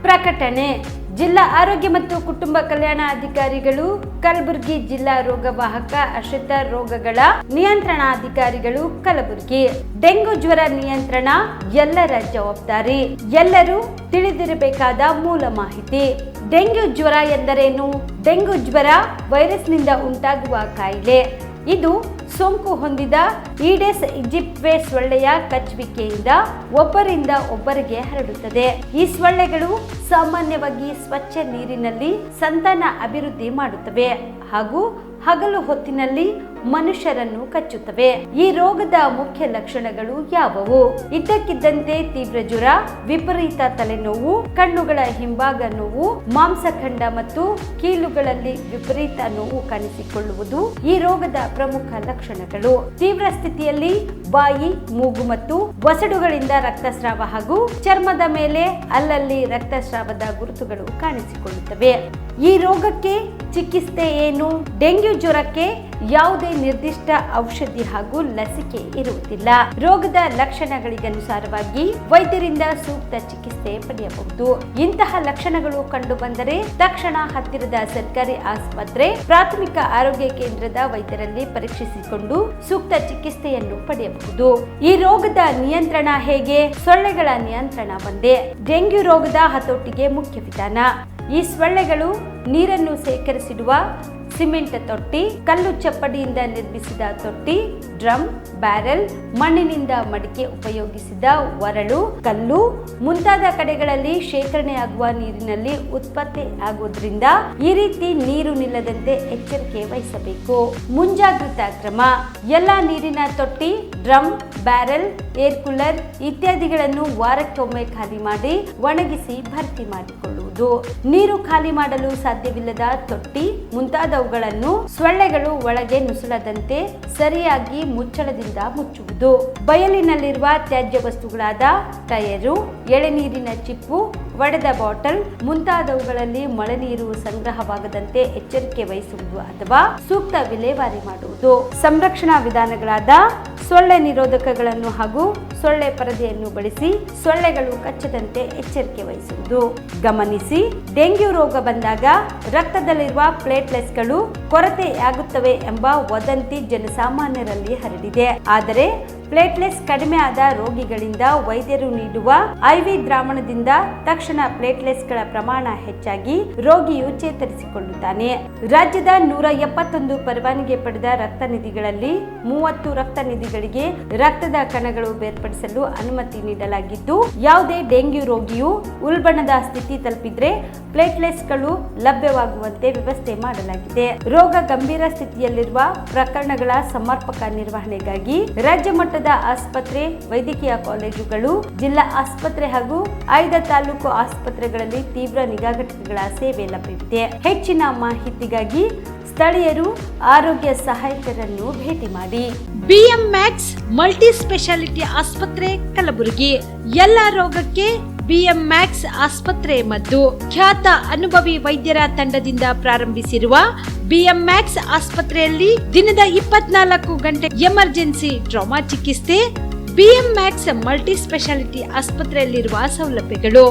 ಪ್ರಕಟಣೆ. ಜಿಲ್ಲಾ ಆರೋಗ್ಯ ಮತ್ತು ಕುಟುಂಬ ಕಲ್ಯಾಣ ಅಧಿಕಾರಿಗಳು, ಕಲಬುರಗಿ ಜಿಲ್ಲಾ ರೋಗವಾಹಕ ಆಶ್ರಿತ ರೋಗಗಳ ನಿಯಂತ್ರಣಾಧಿಕಾರಿಗಳು, ಕಲಬುರಗಿ. ಡೆಂಗು ಜ್ವರ ನಿಯಂತ್ರಣ ಎಲ್ಲರ ಜವಾಬ್ದಾರಿ. ಎಲ್ಲರೂ ತಿಳಿದಿರಬೇಕಾದ ಮೂಲ ಮಾಹಿತಿ. ಡೆಂಗ್ಯೂ ಜ್ವರ ಎಂದರೇನು? ಡೆಂಗು ಜ್ವರ ವೈರಸ್ನಿಂದ ಉಂಟಾಗುವ ಕಾಯಿಲೆ. ಇದು ಸೋಂಕು ಹೊಂದಿದ ಈಡೆಸ್ ಈಜಿಪ್ಟಿ ಸೊಳ್ಳೆಯ ಕಚ್ಚುವಿಕೆಯಿಂದ ಒಬ್ಬರಿಂದ ಒಬ್ಬರಿಗೆ ಹರಡುತ್ತದೆ. ಈ ಸೊಳ್ಳೆಗಳು ಸಾಮಾನ್ಯವಾಗಿ ಸ್ವಚ್ಛ ನೀರಿನಲ್ಲಿ ಸಂತಾನ ಅಭಿವೃದ್ಧಿ ಮಾಡುತ್ತವೆ ಹಾಗೂ ಹಗಲು ಹೊತ್ತಿನಲ್ಲಿ ಮನುಷ್ಯರನ್ನು ಕಚ್ಚುತ್ತವೆ. ಈ ರೋಗದ ಮುಖ್ಯ ಲಕ್ಷಣಗಳು ಯಾವುವು? ಇದ್ದಕ್ಕಿದ್ದಂತೆ ತೀವ್ರ ಜ್ವರ, ವಿಪರೀತ ತಲೆನೋವು, ಕಣ್ಣುಗಳ ಹಿಂಭಾಗ ನೋವು, ಮಾಂಸಖಂಡ ಮತ್ತು ಕೀಲುಗಳಲ್ಲಿ ವಿಪರೀತ ನೋವು ಕಾಣಿಸಿಕೊಳ್ಳುವುದು ಈ ರೋಗದ ಪ್ರಮುಖ ಲಕ್ಷಣಗಳು. ತೀವ್ರ ಸ್ಥಿತಿಯಲ್ಲಿ ಬಾಯಿ, ಮೂಗು ಮತ್ತು ವಸಡುಗಳಿಂದ ರಕ್ತಸ್ರಾವ ಹಾಗೂ ಚರ್ಮದ ಮೇಲೆ ಅಲ್ಲಲ್ಲಿ ರಕ್ತಸ್ರಾವದ ಗುರುತುಗಳು ಕಾಣಿಸಿಕೊಳ್ಳುತ್ತವೆ. ಈ ರೋಗಕ್ಕೆ ಚಿಕಿತ್ಸೆ ಏನು? ಡೆಂಗ್ಯೂ ಜ್ವರಕ್ಕೆ ಯಾವುದೇ ನಿರ್ದಿಷ್ಟ ಔಷಧಿ ಹಾಗೂ ಲಸಿಕೆ ಇರುವುದಿಲ್ಲ. ರೋಗದ ಲಕ್ಷಣಗಳಿಗನುಸಾರವಾಗಿ ವೈದ್ಯರಿಂದ ಸೂಕ್ತ ಚಿಕಿತ್ಸೆ ಪಡೆಯಬಹುದು. ಇಂತಹ ಲಕ್ಷಣಗಳು ಕಂಡು ಬಂದರೆ ತಕ್ಷಣ ಹತ್ತಿರದ ಸರ್ಕಾರಿ ಆಸ್ಪತ್ರೆ, ಪ್ರಾಥಮಿಕ ಆರೋಗ್ಯ ಕೇಂದ್ರದ ವೈದ್ಯರಲ್ಲಿ ಪರೀಕ್ಷಿಸಿಕೊಂಡು ಸೂಕ್ತ ಚಿಕಿತ್ಸೆಯನ್ನು ಪಡೆಯಬಹುದು. ಈ ರೋಗದ ನಿಯಂತ್ರಣ ಹೇಗೆ? ಸೊಳ್ಳೆಗಳ ನಿಯಂತ್ರಣ ಒಂದೇ. ಡೆಂಗ್ಯೂ ರೋಗದ ಹತೋಟಿಗೆ ಮುಖ್ಯ ವಿಧಾನ. ಈ ಸೊಳ್ಳೆಗಳು ನೀರನ್ನು ಸೇಕರಿಸಿಡುವ ಸಿಮೆಂಟ್ ತೊಟ್ಟಿ, ಕಲ್ಲು ಚಪ್ಪಡಿಯಿಂದ ನಿರ್ಮಿಸಿದ ತೊಟ್ಟಿ, ಡ್ರಮ್, ಬ್ಯಾರೆಲ್, ಮಣ್ಣಿನಿಂದ ಮಡಿಕೆ ಉಪಯೋಗಿಸಿದ ಒರಳು, ಕಲ್ಲು ಮುಂತಾದ ಕಡೆಗಳಲ್ಲಿ ಶೇಖರಣೆಯಾಗುವ ನೀರಿನಲ್ಲಿ ಉತ್ಪತ್ತಿ ಆಗುವುದರಿಂದ ಈ ರೀತಿ ನೀರು ನಿಲ್ಲದಂತೆ ಎಚ್ಚರಿಕೆ ವಹಿಸಬೇಕು. ಮುಂಜಾಗ್ರತಾ ಕ್ರಮ: ಎಲ್ಲ ನೀರಿನ ತೊಟ್ಟಿ, ಡ್ರಮ್, ಬ್ಯಾರೆಲ್, ಏರ್ ಕೂಲರ್ ಇತ್ಯಾದಿಗಳನ್ನು ವಾರಕ್ಕೊಮ್ಮೆ ಖಾಲಿ ಮಾಡಿ ಒಣಗಿಸಿ ಭರ್ತಿ ಮಾಡಿಕೊಳ್ಳುವುದು. ನೀರು ಖಾಲಿ ಮಾಡಲು ಸಾಧ್ಯವಿಲ್ಲದ ತೊಟ್ಟಿ ಮುಂತಾದವುಗಳನ್ನು ಸೊಳ್ಳೆಗಳು ಒಳಗೆ ನುಸುಳದಂತೆ ಸರಿಯಾಗಿ ಮುಚ್ಚಳದಿಂದ ಮುಚ್ಚುವುದು. ಬಯಲಿನಲ್ಲಿರುವ ತ್ಯಾಜ್ಯ ವಸ್ತುಗಳಾದ ಟಯರು, ಎಳೆನೀರಿನ ಚಿಪ್ಪು, ಒಡೆದ ಬಾಟಲ್ ಮುಂತಾದವುಗಳಲ್ಲಿ ಮಳೆ ನೀರು ಸಂಗ್ರಹವಾಗದಂತೆ ಎಚ್ಚರಿಕೆ ವಹಿಸುವುದು ಅಥವಾ ಸೂಕ್ತ ವಿಲೇವಾರಿ ಮಾಡುವುದು. ಸಂರಕ್ಷಣಾ ವಿಧಾನಗಳಾದ ಸೊಳ್ಳೆ ನಿರೋಧಕಗಳನ್ನು ಹಾಗೂ ಸೊಳ್ಳೆ ಪರದೆಯನ್ನು ಬಳಸಿ ಸೊಳ್ಳೆಗಳು ಕಚ್ಚದಂತೆ ಎಚ್ಚರಿಕೆ ವಹಿಸುವುದು. ಗಮನಿಸಿ, ಡೆಂಗ್ಯೂ ರೋಗ ಬಂದಾಗ ರಕ್ತದಲ್ಲಿರುವ ಪ್ಲೇಟ್ಲೆಟ್ಸ್ಗಳು ಕೊರತೆಯಾಗುತ್ತವೆ ಎಂಬ ವದಂತಿ ಜನಸಾಮಾನ್ಯರಲ್ಲಿ ಹರಡಿದೆ. ಆದರೆ ಪ್ಲೇಟ್ಲೆಟ್ಸ್ ಕಡಿಮೆ ಆದ ರೋಗಿಗಳಿಂದ ವೈದ್ಯರು ನೀಡುವ IV ದ್ರಾವಣದಿಂದ ತಕ್ಷಣ ಪ್ಲೇಟ್ಲೆಟ್ಸ್ಗಳ ಪ್ರಮಾಣ ಹೆಚ್ಚಾಗಿ ರೋಗಿಯು ಚೇತರಿಸಿಕೊಳ್ಳುತ್ತಾನೆ. ರಾಜ್ಯದ 171 ಪರವಾನಗಿ ಪಡೆದ ರಕ್ತನಿಧಿಗಳಲ್ಲಿ 30 ರಕ್ತನಿಧಿಗಳಿಗೆ ರಕ್ತದ ಕಣಗಳು ಬೇರ್ಪಡಿಸಲು ಅನುಮತಿ ನೀಡಲಾಗಿದ್ದು, ಯಾವುದೇ ಡೆಂಗ್ಯೂ ರೋಗಿಯು ಉಲ್ಬಣದ ಸ್ಥಿತಿ ತಲುಪಿದ್ರೆ ಪ್ಲೇಟ್ಲೆಟ್ಸ್ಗಳು ಲಭ್ಯವಾಗುವಂತೆ ವ್ಯವಸ್ಥೆ ಮಾಡಲಾಗಿದೆ. ರೋಗ ಗಂಭೀರ ಸ್ಥಿತಿಯಲ್ಲಿರುವ ಪ್ರಕರಣಗಳ ಸಮರ್ಪಕ ನಿರ್ವಹಣೆಗಾಗಿ ರಾಜ್ಯ ಮಟ್ಟದ ಆಸ್ಪತ್ರೆ, ವೈದ್ಯಕೀಯ ಕಾಲೇಜುಗಳು, ಜಿಲ್ಲಾ ಆಸ್ಪತ್ರೆ ಹಾಗೂ ಆಯ್ದ ತಾಲೂಕು ಆಸ್ಪತ್ರೆಗಳಲ್ಲಿ ತೀವ್ರ ನಿಗಾ ಘಟಕಗಳ ಸೇವೆ ಲಭ್ಯವಿದೆ. ಹೆಚ್ಚಿನ ಮಾಹಿತಿಗಾಗಿ ಸ್ಥಳೀಯರು ಆರೋಗ್ಯ ಸಹಾಯಕರನ್ನು ಭೇಟಿ ಮಾಡಿ. BM Max ಮಲ್ಟಿ ಸ್ಪೆಷಾಲಿಟಿ ಆಸ್ಪತ್ರೆ, ಕಲಬುರಗಿ. ಎಲ್ಲ ರೋಗಕ್ಕೆ BM Max ಆಸ್ಪತ್ರೆ ಮದ್ದು. ಖ್ಯಾತ ಅನುಭವಿ ವೈದ್ಯರ ತಂಡದಿಂದ ಪ್ರಾರಂಭಿಸಿರುವ BM Max ಆಸ್ಪತ್ರೆಯಲ್ಲಿ ದಿನದ 24 ಗಂಟೆ ಎಮರ್ಜೆನ್ಸಿ ಟ್ರಾಮಾ ಚಿಕಿತ್ಸೆ. BM Max ಮಲ್ಟಿ ಸ್ಪೆಷಾಲಿಟಿ ಆಸ್ಪತ್ರೆಯಲ್ಲಿರುವ ಸೌಲಭ್ಯಗಳು: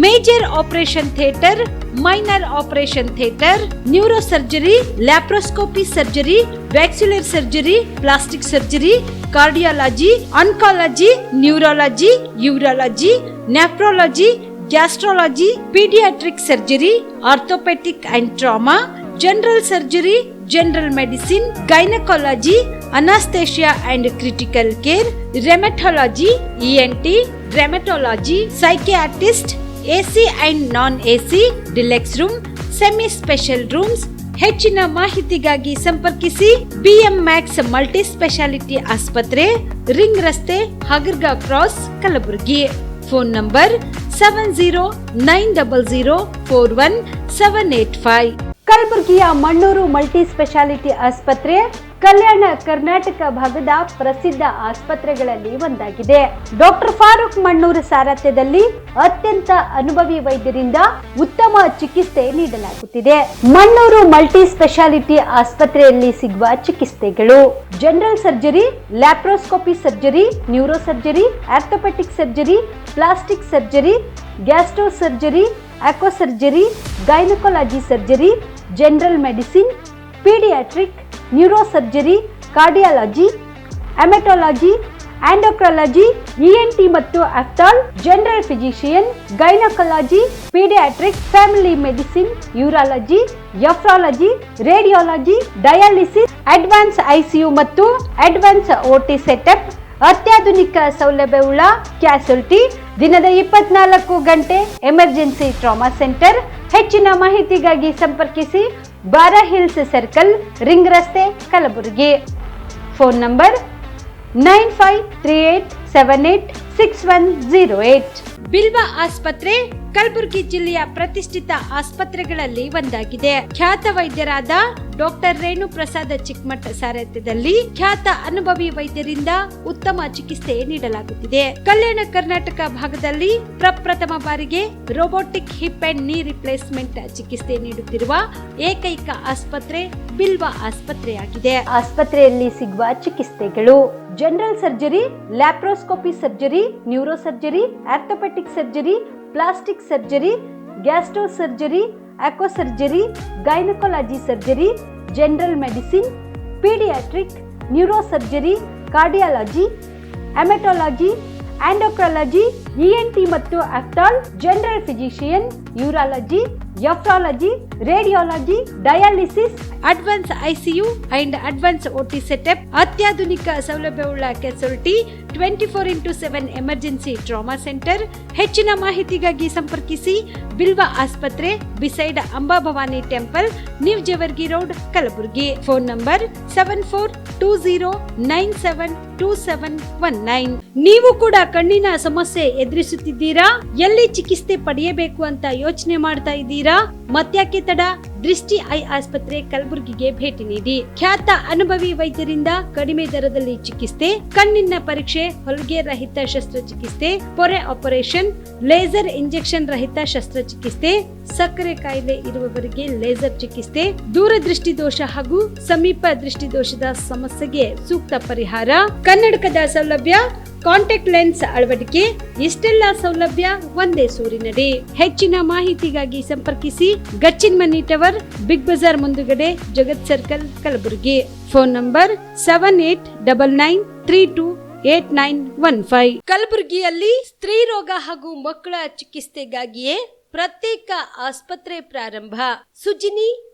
major operation theatre, minor operation theatre, neuro surgery, laparoscopy surgery, ವ್ಯಾಕ್ಸ್ಯುಲರ್ surgery, plastic surgery, cardiology, oncology, neurology, urology, nephrology, gastrology, paediatric surgery, orthopaedic and trauma, general surgery, general medicine, gynaecology, anaesthesia and critical care, rheumatology, ENT, rheumatology, psychiatrist, AC and non AC, deluxe room, semi special rooms. ಹೆಚ್ಚಿನ ಮಾಹಿತಿಗಾಗಿ ಸಂಪರ್ಕಿಸಿ BM Max multi speciality ಆಸ್ಪತ್ರೆ, ring ರಸ್ತೆ, ಹಗರ್ಗ cross, Kalaburagi. Phone number 7090041785. ಕಲಬುರಗಿಯ Mannur multi speciality ಆಸ್ಪತ್ರೆ ಕಲ್ಯಾಣ ಕರ್ನಾಟಕ ಭಾಗದ ಪ್ರಸಿದ್ಧ ಆಸ್ಪತ್ರೆಗಳಲ್ಲಿ ಒಂದಾಗಿದೆ. ಡಾಕ್ಟರ್ ಫಾರೂಕ್ ಮಣ್ಣೂರು ಸಾರಥ್ಯದಲ್ಲಿ ಅತ್ಯಂತ ಅನುಭವಿ ವೈದ್ಯರಿಂದ ಉತ್ತಮ ಚಿಕಿತ್ಸೆ ನೀಡಲಾಗುತ್ತಿದೆ. ಮಣ್ಣೂರು ಮಲ್ಟಿ ಸ್ಪೆಷಾಲಿಟಿ ಆಸ್ಪತ್ರೆಯಲ್ಲಿ ಸಿಗುವ ಚಿಕಿತ್ಸೆಗಳು: general surgery, laparoscopy surgery, neuro surgery, orthopaedic surgery, plastic surgery, gastro surgery, aqua surgery, gynaecology surgery, general medicine, paediatric, neuro surgery, cardiology, haematology, endocrinology, ENT ಮತ್ತು ophthal, general physician, gynaecology, paediatric, family medicine, urology, nephrology, radiology, dialysis, advance ICU ಮತ್ತು advance OT setup, ಅತ್ಯಾಧುನಿಕ ಸೌಲಭ್ಯವುಳ್ಳ ಕ್ಯಾಸುಲಿಟಿ, ದಿನದ 24 ಗಂಟೆ emergency trauma centre. ಹೆಚ್ಚಿನ ಮಾಹಿತಿಗಾಗಿ ಸಂಪರ್ಕಿಸಿ ಬಾರಾ hills circle, ring ರಸ್ತೆ, ಕಲಬುರಗಿ. Phone number 9538786108. ಬಿಲ್ವ ಆಸ್ಪತ್ರೆ ಕಲಬುರಗಿ ಜಿಲ್ಲೆಯ ಪ್ರತಿಷ್ಠಿತ ಆಸ್ಪತ್ರೆಗಳಲ್ಲಿ ಒಂದಾಗಿದೆ. ಖ್ಯಾತ ವೈದ್ಯರಾದ ಡಾಕ್ಟರ್ ರೇಣು ಪ್ರಸಾದ್ ಚಿಕ್ಕಮಠ ಸಾರಥ್ಯದಲ್ಲಿ ಖ್ಯಾತ ಅನುಭವಿ ವೈದ್ಯರಿಂದ ಉತ್ತಮ ಚಿಕಿತ್ಸೆ ನೀಡಲಾಗುತ್ತಿದೆ. ಕಲ್ಯಾಣ ಕರ್ನಾಟಕ ಭಾಗದಲ್ಲಿ ಪ್ರಪ್ರಥಮ ಬಾರಿಗೆ robotic hip and knee replacement ಚಿಕಿತ್ಸೆ ನೀಡುತ್ತಿರುವ ಏಕೈಕ ಆಸ್ಪತ್ರೆ ಬಿಲ್ವ ಆಸ್ಪತ್ರೆಯಾಗಿದೆ. ಆಸ್ಪತ್ರೆಯಲ್ಲಿ ಸಿಗುವ ಚಿಕಿತ್ಸೆಗಳು: general surgery, laparoscopy surgery, neuro surgery, orthopaedic surgery, plastic surgery, gastro surgery, aqua surgery, gynaecology surgery, general medicine, paediatric, neuro surgery, cardiology, haematology, endocrinology, ENT ಮತ್ತು ophthal, general physician, urology, nephrology, radiology, dialysis, advance ICU and advance OT setup, ಅತ್ಯಾಧುನಿಕ ಸೌಲಭ್ಯವುಳ್ಳ casualty, 24x7 emergency trauma centre. ಹೆಚ್ಚಿನ ಮಾಹಿತಿಗಾಗಿ ಸಂಪರ್ಕಿಸಿ ಬಿಲ್ವ ಆಸ್ಪತ್ರೆ, beside Amba Bhavani temple, new Jevargi road, Kalaburagi. Phone number 7420972719. ನೀವು ಕೂಡ ಕಣ್ಣಿನ ಸಮಸ್ಯೆ ಎದುರಿಸುತ್ತಿದ್ದೀರಾ? ಎಲ್ಲಿ ಚಿಕಿತ್ಸೆ ಪಡೆಯಬೇಕು ಅಂತ ಯೋಚನೆ ಮಾಡ್ತಾ ಇದ್ದೀರಾ? ಮತ್ಯಾಕೆ ತಡ? ದೃಷ್ಟಿ ಐ ಆಸ್ಪತ್ರೆ ಕಲಬುರಗಿಗೆ ಭೇಟಿ ನೀಡಿ. ಖ್ಯಾತ ಅನುಭವಿ ವೈದ್ಯರಿಂದ ಕಡಿಮೆ ದರದಲ್ಲಿ ಚಿಕಿತ್ಸೆ, ಕಣ್ಣಿನ ಪರೀಕ್ಷೆ, ಹೊಲಿಗೆ ರಹಿತ ಶಸ್ತ್ರಚಿಕಿತ್ಸೆ, ಪೊರೆ ಆಪರೇಷನ್, ಲೇಸರ್ ಇಂಜೆಕ್ಷನ್ ರಹಿತ ಶಸ್ತ್ರಚಿಕಿತ್ಸೆ, ಸಕ್ಕರೆ ಕಾಯಿಲೆ ಇರುವವರಿಗೆ ಲೇಸರ್ ಚಿಕಿತ್ಸೆ, ದೂರದೃಷ್ಟಿ ದೋಷ ಹಾಗೂ ಸಮೀಪ ದೃಷ್ಟಿ ದೋಷದ ಸಮಸ್ಯೆಗೆ ಸೂಕ್ತ ಪರಿಹಾರ, ಕನ್ನಡಕದ ಸೌಲಭ್ಯ, ಕಾಂಟ್ಯಾಕ್ಟ್ ಲೆನ್ಸ್ ಅಳವಡಿಕೆ, ಇಷ್ಟೆಲ್ಲ ಸೌಲಭ್ಯ ಒಂದೇ ಸೂರಿನಡಿ. ಹೆಚ್ಚಿನ ಮಾಹಿತಿಗಾಗಿ ಸಂಪರ್ಕಿಸಿ ಗಚ್ಚಿನ್ ಮನಿ ಟವರ್, ಬಿಗ್ ಬಜಾರ್ ಮುಂದುಗಡೆ, Jagat circle, Kalaburagi. Phone number 7899328915. ಕಲಬುರಗಿಯಲ್ಲಿ ಸ್ತ್ರೀ ರೋಗ ಹಾಗೂ ಮಕ್ಕಳ ಚಿಕಿತ್ಸೆಗಾಗಿಯೇ ಪ್ರತ್ಯೇಕ ಆಸ್ಪತ್ರೆ ಪ್ರಾರಂಭ. ಸುಜಿನಿ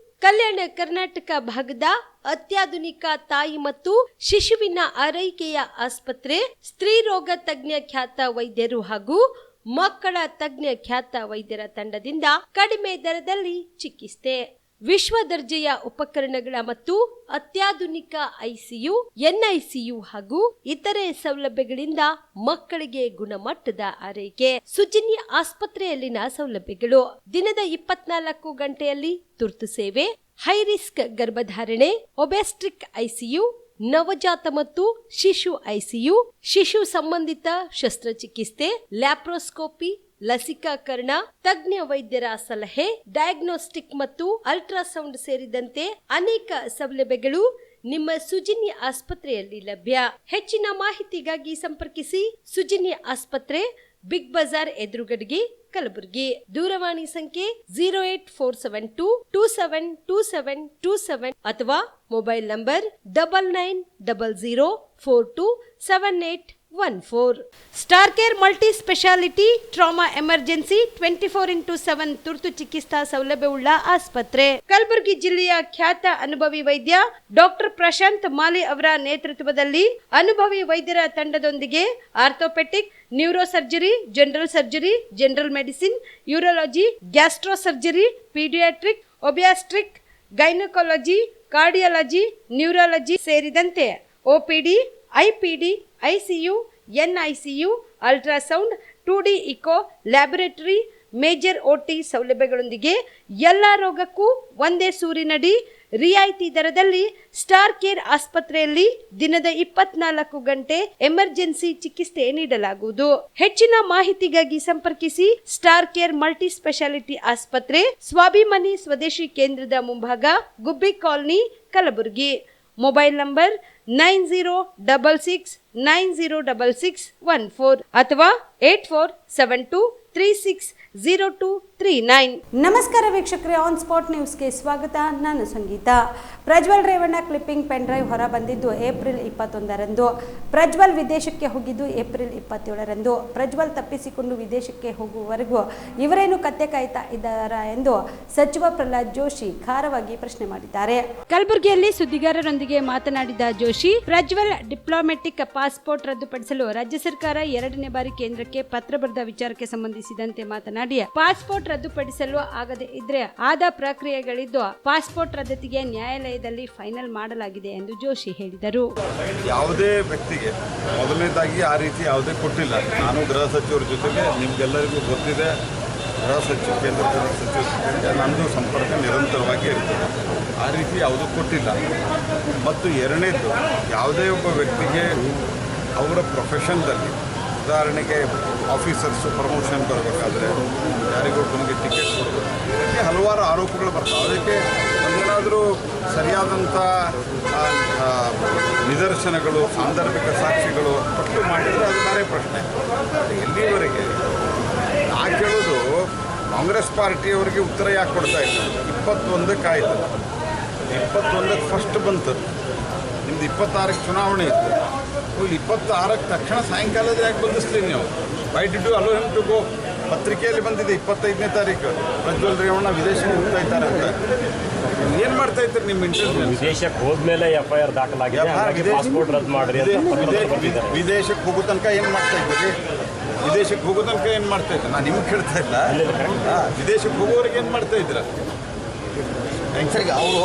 ಕಲ್ಯಾಣ ಕರ್ನಾಟಕ ಭಾಗದ ಅತ್ಯಾಧುನಿಕ ತಾಯಿ ಮತ್ತು ಶಿಶುವಿನ ಆರೈಕೆಯ ಆಸ್ಪತ್ರೆ. ಸ್ತ್ರೀ ರೋಗ ತಜ್ಞ ಖ್ಯಾತ ವೈದ್ಯರು ಹಾಗೂ ಮಕ್ಕಳ ತಜ್ಞ ಖ್ಯಾತ ವೈದ್ಯರ ತಂಡದಿಂದ ಕಡಿಮೆ ದರದಲ್ಲಿ ಚಿಕಿತ್ಸೆ, ವಿಶ್ವ ದರ್ಜೆಯ ಉಪಕರಣಗಳ ಮತ್ತು ಅತ್ಯಾಧುನಿಕ ಐಸಿಯು, ಎನ್ಐಸಿಯು ಹಾಗೂ ಇತರೆ ಸೌಲಭ್ಯಗಳಿಂದ ಮಕ್ಕಳಿಗೆ ಗುಣಮಟ್ಟದ ಆರೈಕೆ. ಸುಜಿನಿ ಆಸ್ಪತ್ರೆಯಲ್ಲಿನ ಸೌಲಭ್ಯಗಳು: ದಿನದ 24 ಗಂಟೆಯಲ್ಲಿ ತುರ್ತು ಸೇವೆ, ಹೈ ರಿಸ್ಕ್ ಗರ್ಭಧಾರಣೆ, ಒಬೆಸ್ಟ್ರಿಕ್ ಐಸಿಯು, ನವಜಾತ ಮತ್ತು ಶಿಶು ಐಸಿಯು, ಶಿಶು ಸಂಬಂಧಿತ ಶಸ್ತ್ರಚಿಕಿತ್ಸೆ, ಲ್ಯಾಪ್ರೋಸ್ಕೋಪಿ, ಲಸಿಕಾಕರಣ, ತಜ್ಞ ವೈದ್ಯರ ಸಲಹೆ, ಡಯಾಗ್ನೋಸ್ಟಿಕ್ ಮತ್ತು ಅಲ್ಟ್ರಾಸೌಂಡ್ ಸೇರಿದಂತೆ ಅನೇಕ ಸೌಲಭ್ಯಗಳು ನಿಮ್ಮ ಸುಜಿನಿ ಆಸ್ಪತ್ರೆಯಲ್ಲಿ ಲಭ್ಯ. ಹೆಚ್ಚಿನ ಮಾಹಿತಿಗಾಗಿ ಸಂಪರ್ಕಿಸಿ ಸುಜಿನಿ ಆಸ್ಪತ್ರೆ, ಬಿಗ್ ಬಜಾರ್ ಎದುರುಗಡೆಗೆ, ಕಲಬುರಗಿ. ದೂರವಾಣಿ ಸಂಖ್ಯೆ 08472272727 ಅಥವಾ mobile number 9900427814. Star care multi speciality trauma emergency 24x7 ತುರ್ತು ಚಿಕಿತ್ಸಾ ಸೌಲಭ್ಯವುಳ್ಳ ಆಸ್ಪತ್ರೆ. ಕಲಬುರಗಿ ಜಿಲ್ಲೆಯ ಖ್ಯಾತ ಅನುಭವಿ ವೈದ್ಯ ಡಾಕ್ಟರ್ ಪ್ರಶಾಂತ್ ಮಾಲಿ ಅವರ ನೇತೃತ್ವದಲ್ಲಿ ಅನುಭವಿ ವೈದ್ಯರ ತಂಡದೊಂದಿಗೆ orthopaedic, neuro surgery, general surgery, general medicine, urology, gastro surgery, paediatric, obstetric, gynaecology, cardiology, neurology ಸೇರಿದಂತೆ OPD, IPD, ICU, NICU, ultrasound, 2D echo, laboratory, major OT ಸೌಲಭ್ಯಗಳೊಂದಿಗೆ ಎಲ್ಲ ರೋಗಕ್ಕೂ ಒಂದೇ ಸೂರಿನಡಿ ರಿಯಾಯಿತಿ ದರದಲ್ಲಿ ಸ್ಟಾರ್ ಕೇರ್ ಆಸ್ಪತ್ರೆಯಲ್ಲಿ ದಿನದ 24 ಗಂಟೆ ಎಮರ್ಜೆನ್ಸಿ ಚಿಕಿತ್ಸೆ ನೀಡಲಾಗುವುದು. ಹೆಚ್ಚಿನ ಮಾಹಿತಿಗಾಗಿ ಸಂಪರ್ಕಿಸಿ ಸ್ಟಾರ್ ಕೇರ್ ಮಲ್ಟಿ ಸ್ಪೆಷಾಲಿಟಿ ಆಸ್ಪತ್ರೆ, ಸ್ವಾಭಿಮಾನಿ ಸ್ವದೇಶಿ ಕೇಂದ್ರದ ಮುಂಭಾಗ, ಗುಬ್ಬಿ ಕಾಲನಿ, ಕಲಬುರಗಿ. ಮೊಬೈಲ್ ನಂಬರ್ 9066906614 ಅಥವಾ 8472360239. ನಮಸ್ಕಾರ ವೀಕ್ಷಕರೇ, ಆನ್ ಸ್ಪಾಟ್ ನ್ಯೂಸ್ಗೆ ಸ್ವಾಗತ. ನಾನು Sangeetha. Prajwal Revanna clipping pen drive ಹೊರ ಬಂದಿದ್ದು ಏಪ್ರಿಲ್ 21ರಂದು. ಪ್ರಜ್ವಲ್ ವಿದೇಶಕ್ಕೆ ಹೋಗಿದ್ದು ಏಪ್ರಿಲ್ 27ರಂದು. ಪ್ರಜ್ವಲ್ ತಪ್ಪಿಸಿಕೊಂಡು ವಿದೇಶಕ್ಕೆ ಹೋಗುವವರೆಗೂ ಇವರೇನು ಕತ್ತೆ ಕಾಯ್ತಾ ಇದ್ದಾರಾ ಎಂದು ಸಚಿವ ಪ್ರಹ್ಲಾದ್ ಜೋಶಿ ಖಾರವಾಗಿ ಪ್ರಶ್ನೆ ಮಾಡಿದ್ದಾರೆ. ಕಲಬುರಗಿಯಲ್ಲಿ ಸುದ್ದಿಗಾರರೊಂದಿಗೆ ಮಾತನಾಡಿದ ಜೋಶಿ, ಪ್ರಜ್ವಲ್ ಡಿಪ್ಲೊಮ್ಯಾಟಿಕ್ ಪಾಸ್ಪೋರ್ಟ್ ರದ್ದುಪಡಿಸಲು ರಾಜ್ಯ ಸರ್ಕಾರ 2ನೇ ಬಾರಿ ಕೇಂದ್ರಕ್ಕೆ ಪತ್ರ ಬರೆದ ವಿಚಾರಕ್ಕೆ ಸಂಬಂಧಿಸಿದಂತೆ ಮಾತನಾಡಿ, ಪಾಸ್ಪೋರ್ಟ್ ರದ್ದುಪಡಿಸಲು ಆಗದೆ ಇದ್ರೆ ಆದ ಪ್ರಕ್ರಿಯೆಗಳಿದ್ದು ಪಾಸ್ಪೋರ್ಟ್ ರದ್ದತಿಗೆ ನ್ಯಾಯಾಲಯದಲ್ಲಿ ಫೈನಲ್ ಮಾಡಲಾಗಿದೆ ಎಂದು ಜೋಶಿ ಹೇಳಿದರು. ಯಾವುದೇ ವ್ಯಕ್ತಿಗೆ ಮೊದಲನೇದಾಗಿ ಆ ರೀತಿ ಯಾವುದೇ ಕೊಟ್ಟಿಲ್ಲ. ನಾನು ಗೃಹ ಸಚಿವರ ಜೊತೆಗೆ ನಿಮಗೆಲ್ಲರಿಗೂ ಗೊತ್ತಿದೆ, ಗೃಹ ಸಚಿವ ಕೇಂದ್ರ ಗೃಹ ಸಚಿವರ ಜೊತೆಗೆ ನಮ್ಮದು ಸಂಪರ್ಕ ನಿರಂತರವಾಗಿ ಇರ್ತದೆ. ಆ ರೀತಿ ಯಾವುದೂ ಕೊಟ್ಟಿಲ್ಲ. ಮತ್ತು ಎರಡನೇದು, ಯಾವುದೇ ಒಬ್ಬ ವ್ಯಕ್ತಿಗೆ ಅವರ ಪ್ರೊಫೆಷನ್ದಲ್ಲಿ, ಉದಾಹರಣೆಗೆ ಆಫೀಸರ್ಸು ಪ್ರಮೋಷನ್ ಬರಬೇಕಾದ್ರೆ ಯಾರಿಗೊಬ್ಬನಿಗೆ ಟಿಕೆಟ್ ಕೊಡಬೇಕು, ಇದಕ್ಕೆ ಹಲವಾರು ಆರೋಪಗಳು ಬರ್ತವೆ. ಅದಕ್ಕೆ ಒಂದೇನಾದರೂ ಸರಿಯಾದಂಥ ನಿದರ್ಶನಗಳು, ಸಾಂದರ್ಭಿಕ ಸಾಕ್ಷಿಗಳು ಕೊಟ್ಟು ಮಾಡಿದರೆ ಅದು ಬೇರೆ ಪ್ರಶ್ನೆ. ಎಲ್ಲಿವರೆಗೆ ನಾ ಕೇಳೋದು, ಕಾಂಗ್ರೆಸ್ ಪಾರ್ಟಿಯವರಿಗೆ ಉತ್ತರ ಯಾಕೆ ಕೊಡ್ತಾ ಇಲ್ಲ? 21ಕ್ಕೆ ಆಯಿತು, 21ಕ್ಕೆ ಫಸ್ಟ್ ಬಂತು, ನಿಮ್ದು 26ಕ್ಕೆ ಚುನಾವಣೆ ಇತ್ತು. 26ಕ್ಕೆ ತಕ್ಷಣ ಸಾಯಂಕಾಲದ ಯಾಕೆ ಬಂದಿಸ್ಲಿ ನೀವು? Why did you allow him to go? ಪತ್ರಿಕೆಯಲ್ಲಿ ಬಂದಿದೆ 25ನೇ ತಾರೀಕು ಪ್ರಜ್ವಲ್ ರೇವಣ್ಣ ವಿದೇಶಕ್ಕೆ ಹೋಗ್ತಾ ಇದ್ದಾರೆ ಅಂತ. ಏನು ಮಾಡ್ತಾ ಇದ್ದಾರೆ ನಿಮ್ಮ ಇಂಟೆಲಿಜೆನ್ಸ್? ವಿದೇಶಕ್ಕೆ ಹೋದ್ಮೇಲೆ FIR ದಾಖಲಾಗಿದೆ, ಪಾಸ್ಪೋರ್ಟ್ ರದ್ದು ಮಾಡಿರಿ. ವಿದೇಶಕ್ಕೆ ಹೋಗೋ ತನಕ ಏನು ಮಾಡ್ತಾ ಇದ್ದೀರಿ? ವಿದೇಶಕ್ಕೆ ಹೋಗೋ ತನಕ ಏನು ಮಾಡ್ತಾ ಇದ್ದಾರೆ? ನಾನು ನಿಮ್ಗೆ ಕೇಳ್ತಾ ಇಲ್ಲ. ವಿದೇಶಕ್ಕೆ ಹೋಗೋರಿಗೆ ಏನು ಮಾಡ್ತಾ ಇದ್ದೀರಾ? ಅವರು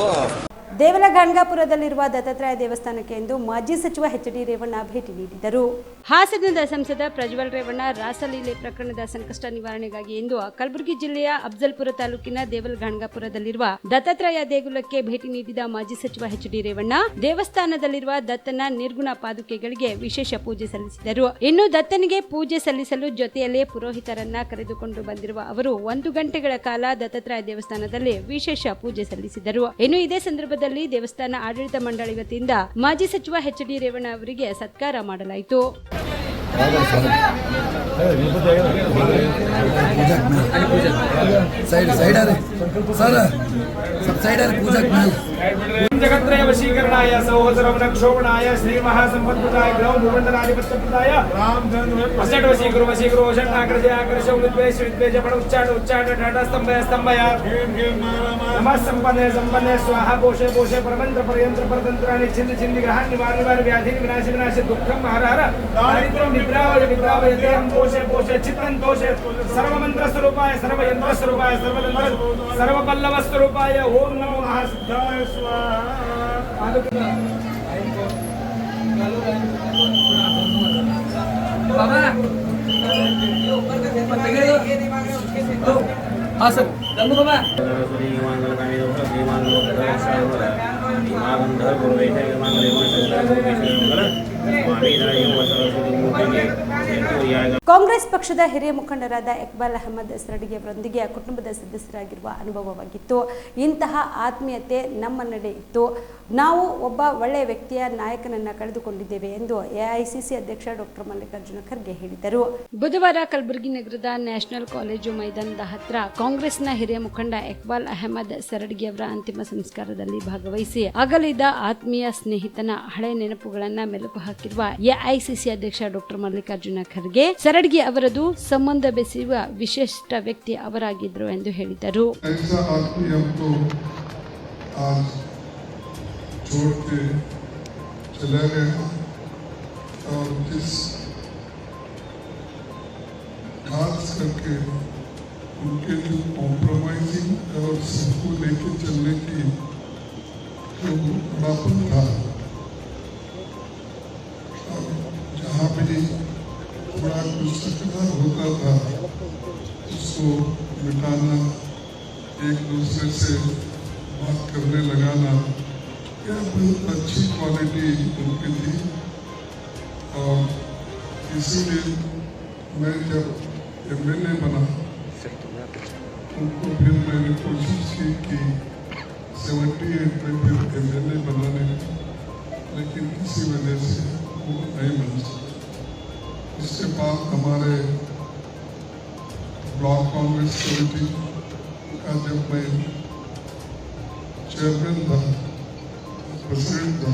ದೇವಲಗಾಣಗಾಪುರದಲ್ಲಿರುವ ದತ್ತಾತ್ರೇಯ ದೇವಸ್ಥಾನಕ್ಕೆ ಎಂದು ಮಾಜಿ ಸಚಿವ HD ರೇವಣ್ಣ ಭೇಟಿ ನೀಡಿದರು. ಹಾಸನದ ಸಂಸದ ಪ್ರಜ್ವಲ್ ರೇವಣ್ಣ ರಾಸಲೀಲೆ ಪ್ರಕರಣದ ಸಂಕಷ್ಟ ನಿವಾರಣೆಗಾಗಿ ಎಂದು ಕಲಬುರಗಿ ಜಿಲ್ಲೆಯ ಅಫಜಲ್ಪುರ ತಾಲೂಕಿನ ದೇವಲಗಾಣಗಾಪುರದಲ್ಲಿರುವ ದತ್ತಾತ್ರೇಯ ದೇಗುಲಕ್ಕೆ ಭೇಟಿ ನೀಡಿದ ಮಾಜಿ ಸಚಿವ HD ರೇವಣ್ಣ ದೇವಸ್ಥಾನದಲ್ಲಿರುವ ದತ್ತನ ನಿರ್ಗುಣ ಪಾದುಕೆಗಳಿಗೆ ವಿಶೇಷ ಪೂಜೆ ಸಲ್ಲಿಸಿದರು. ಇನ್ನು ದತ್ತನಿಗೆ ಪೂಜೆ ಸಲ್ಲಿಸಲು ಜೊತೆಯಲ್ಲೇ ಪುರೋಹಿತರನ್ನ ಕರೆದುಕೊಂಡು ಬಂದಿರುವ ಅವರು 1 ಗಂಟೆಗಳ ಕಾಲ ದತ್ತಾತ್ರೇಯ ದೇವಸ್ಥಾನದಲ್ಲಿ ವಿಶೇಷ ಪೂಜೆ ಸಲ್ಲಿಸಿದರು. ಇನ್ನು ಇದೇ ಸಂದರ್ಭದಲ್ಲಿ ದೇವಸ್ಥಾನ ಆಡಳಿತ ಮಂಡಳಿ ವತಿಯಿಂದ ಮಾಜಿ ಸಚಿವ HD ರೇವಣ್ಣ ಅವರಿಗೆ ಸತ್ಕಾರ ಮಾಡಲಾಯಿತು. जगत्रय वशीकरणाय सहोदरम रक्षोपणाय श्री महासंपत्प्रदाय ग्रह भूमंडलाधिपत्यप्रदाय असट वशीकरो षण्णाकृति आकर्ष उद्वेश पड़ उच्चाट ठाटा स्तंभय नमः संपन्ने स्वाहा पोषे परमंत्र परयंत्र परतंत्राणि छिंद ग्रहाण निवार व्याधि विनाश दुःखम हर दारिद्र्यं निद्रावयते पोषे चित्तं तोषे सर्वमंत्र स्वरूपाय सर्वयंत्र स्वरूपाय सर्वपल्लव स्वरूपाय ओम नमो महासिद्धाय स्वाहा. हाँ सर जल्दी बाबा ಕಾಂಗ್ರೆಸ್ ಪಕ್ಷದ ಹಿರಿಯ ಮುಖಂಡರಾದ ಇಕ್ಬಾಲ್ ಅಹಮದ್ ಸರಡಗಿ ಅವರೊಂದಿಗೆ ಕುಟುಂಬದ ಸದಸ್ಯರಾಗಿರುವ ಅನುಭವವಾಗಿತ್ತು. ಇಂತಹ ಆತ್ಮೀಯತೆ ನಮ್ಮ ನಡೆ ಇತ್ತು. ನಾವು ಒಬ್ಬ ಒಳ್ಳೆಯ ವ್ಯಕ್ತಿಯ ನಾಯಕನನ್ನ ಕಳೆದುಕೊಂಡಿದ್ದೇವೆ ಎಂದು AICC ಅಧ್ಯಕ್ಷ ಡಾಕ್ಟರ್ ಮಲ್ಲಿಕಾರ್ಜುನ ಖರ್ಗೆ ಹೇಳಿದರು. ಬುಧವಾರ ಕಲಬುರಗಿ ನಗರದ ನ್ಯಾಷನಲ್ ಕಾಲೇಜು ಮೈದಾನದ ಹತ್ರ ಕಾಂಗ್ರೆಸ್ನ ಹಿರಿಯ ಮುಖಂಡ ಇಕ್ಬಾಲ್ ಅಹಮದ್ ಸರಡಗಿ ಅವರ ಅಂತಿಮ ಸಂಸ್ಕಾರದಲ್ಲಿ ಭಾಗವಹಿಸಿ ಅಗಲಿದ ಆತ್ಮೀಯ ಸ್ನೇಹಿತನ ಹಳೆ ನೆನಪುಗಳನ್ನ ಮೆಲುಕು ಹಾಕಿರುವ AICC ಅಧ್ಯಕ್ಷ ಡಾಕ್ಟರ್ ಮಲ್ಲಿಕಾರ್ಜುನ ಖರ್ಗೆ ಸರಡಗಿ ಅವರದು ಸಂಬಂಧ ಬೆಸೆಯುವ ವಿಶಿಷ್ಟ ವ್ಯಕ್ತಿ ಅವರಾಗಿದ್ದರು ಎಂದು ಹೇಳಿದರು. छोड़ के चला गया और जिस खास करके उनके जो कॉम्प्रोमाइजिंग और सबको लेके चलने की जो बड़ापन था, और जहाँ भी थोड़ा कुछ तकरार होता था उसको मिटाना, एक दूसरे से बात करने लगाना, यह बहुत अच्छी क्वालिटी उनकी थी. और इसीलिए मैं जब MLA बना उनको फिर मैंने कोशिश की कि 78 में फिर MLA बनाने लेकिन इसी वजह से वो नहीं बन सके। इसके बाद हमारे ब्लॉक कांग्रेस कमेटी का जब मैं चेयरमैन था, प्रेसिडेंट था,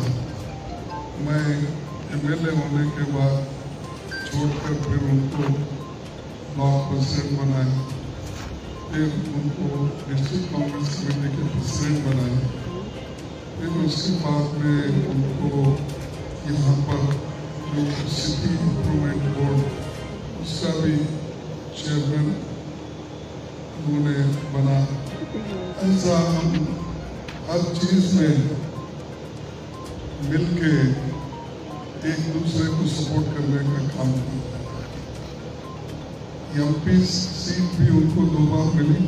मैं एमएलए होने के बाद छोड़कर फिर उनको ब्लॉक प्रेसिडेंट बनाया, फिर उनको डिस्ट्रिक्ट कांग्रेस कमेटी के प्रेसिडेंट बनाया, फिर उसके बाद में उनको यहाँ पर जो सिटी इम्प्रूवमेंट बोर्ड उसका भी चेयरमैन उन्होंने बना। ऐसा हम हर चीज़ में मिलके एक दूसरे को सपोर्ट करने का काम किया। एमपी सीट भी उनको 2 बार मिली,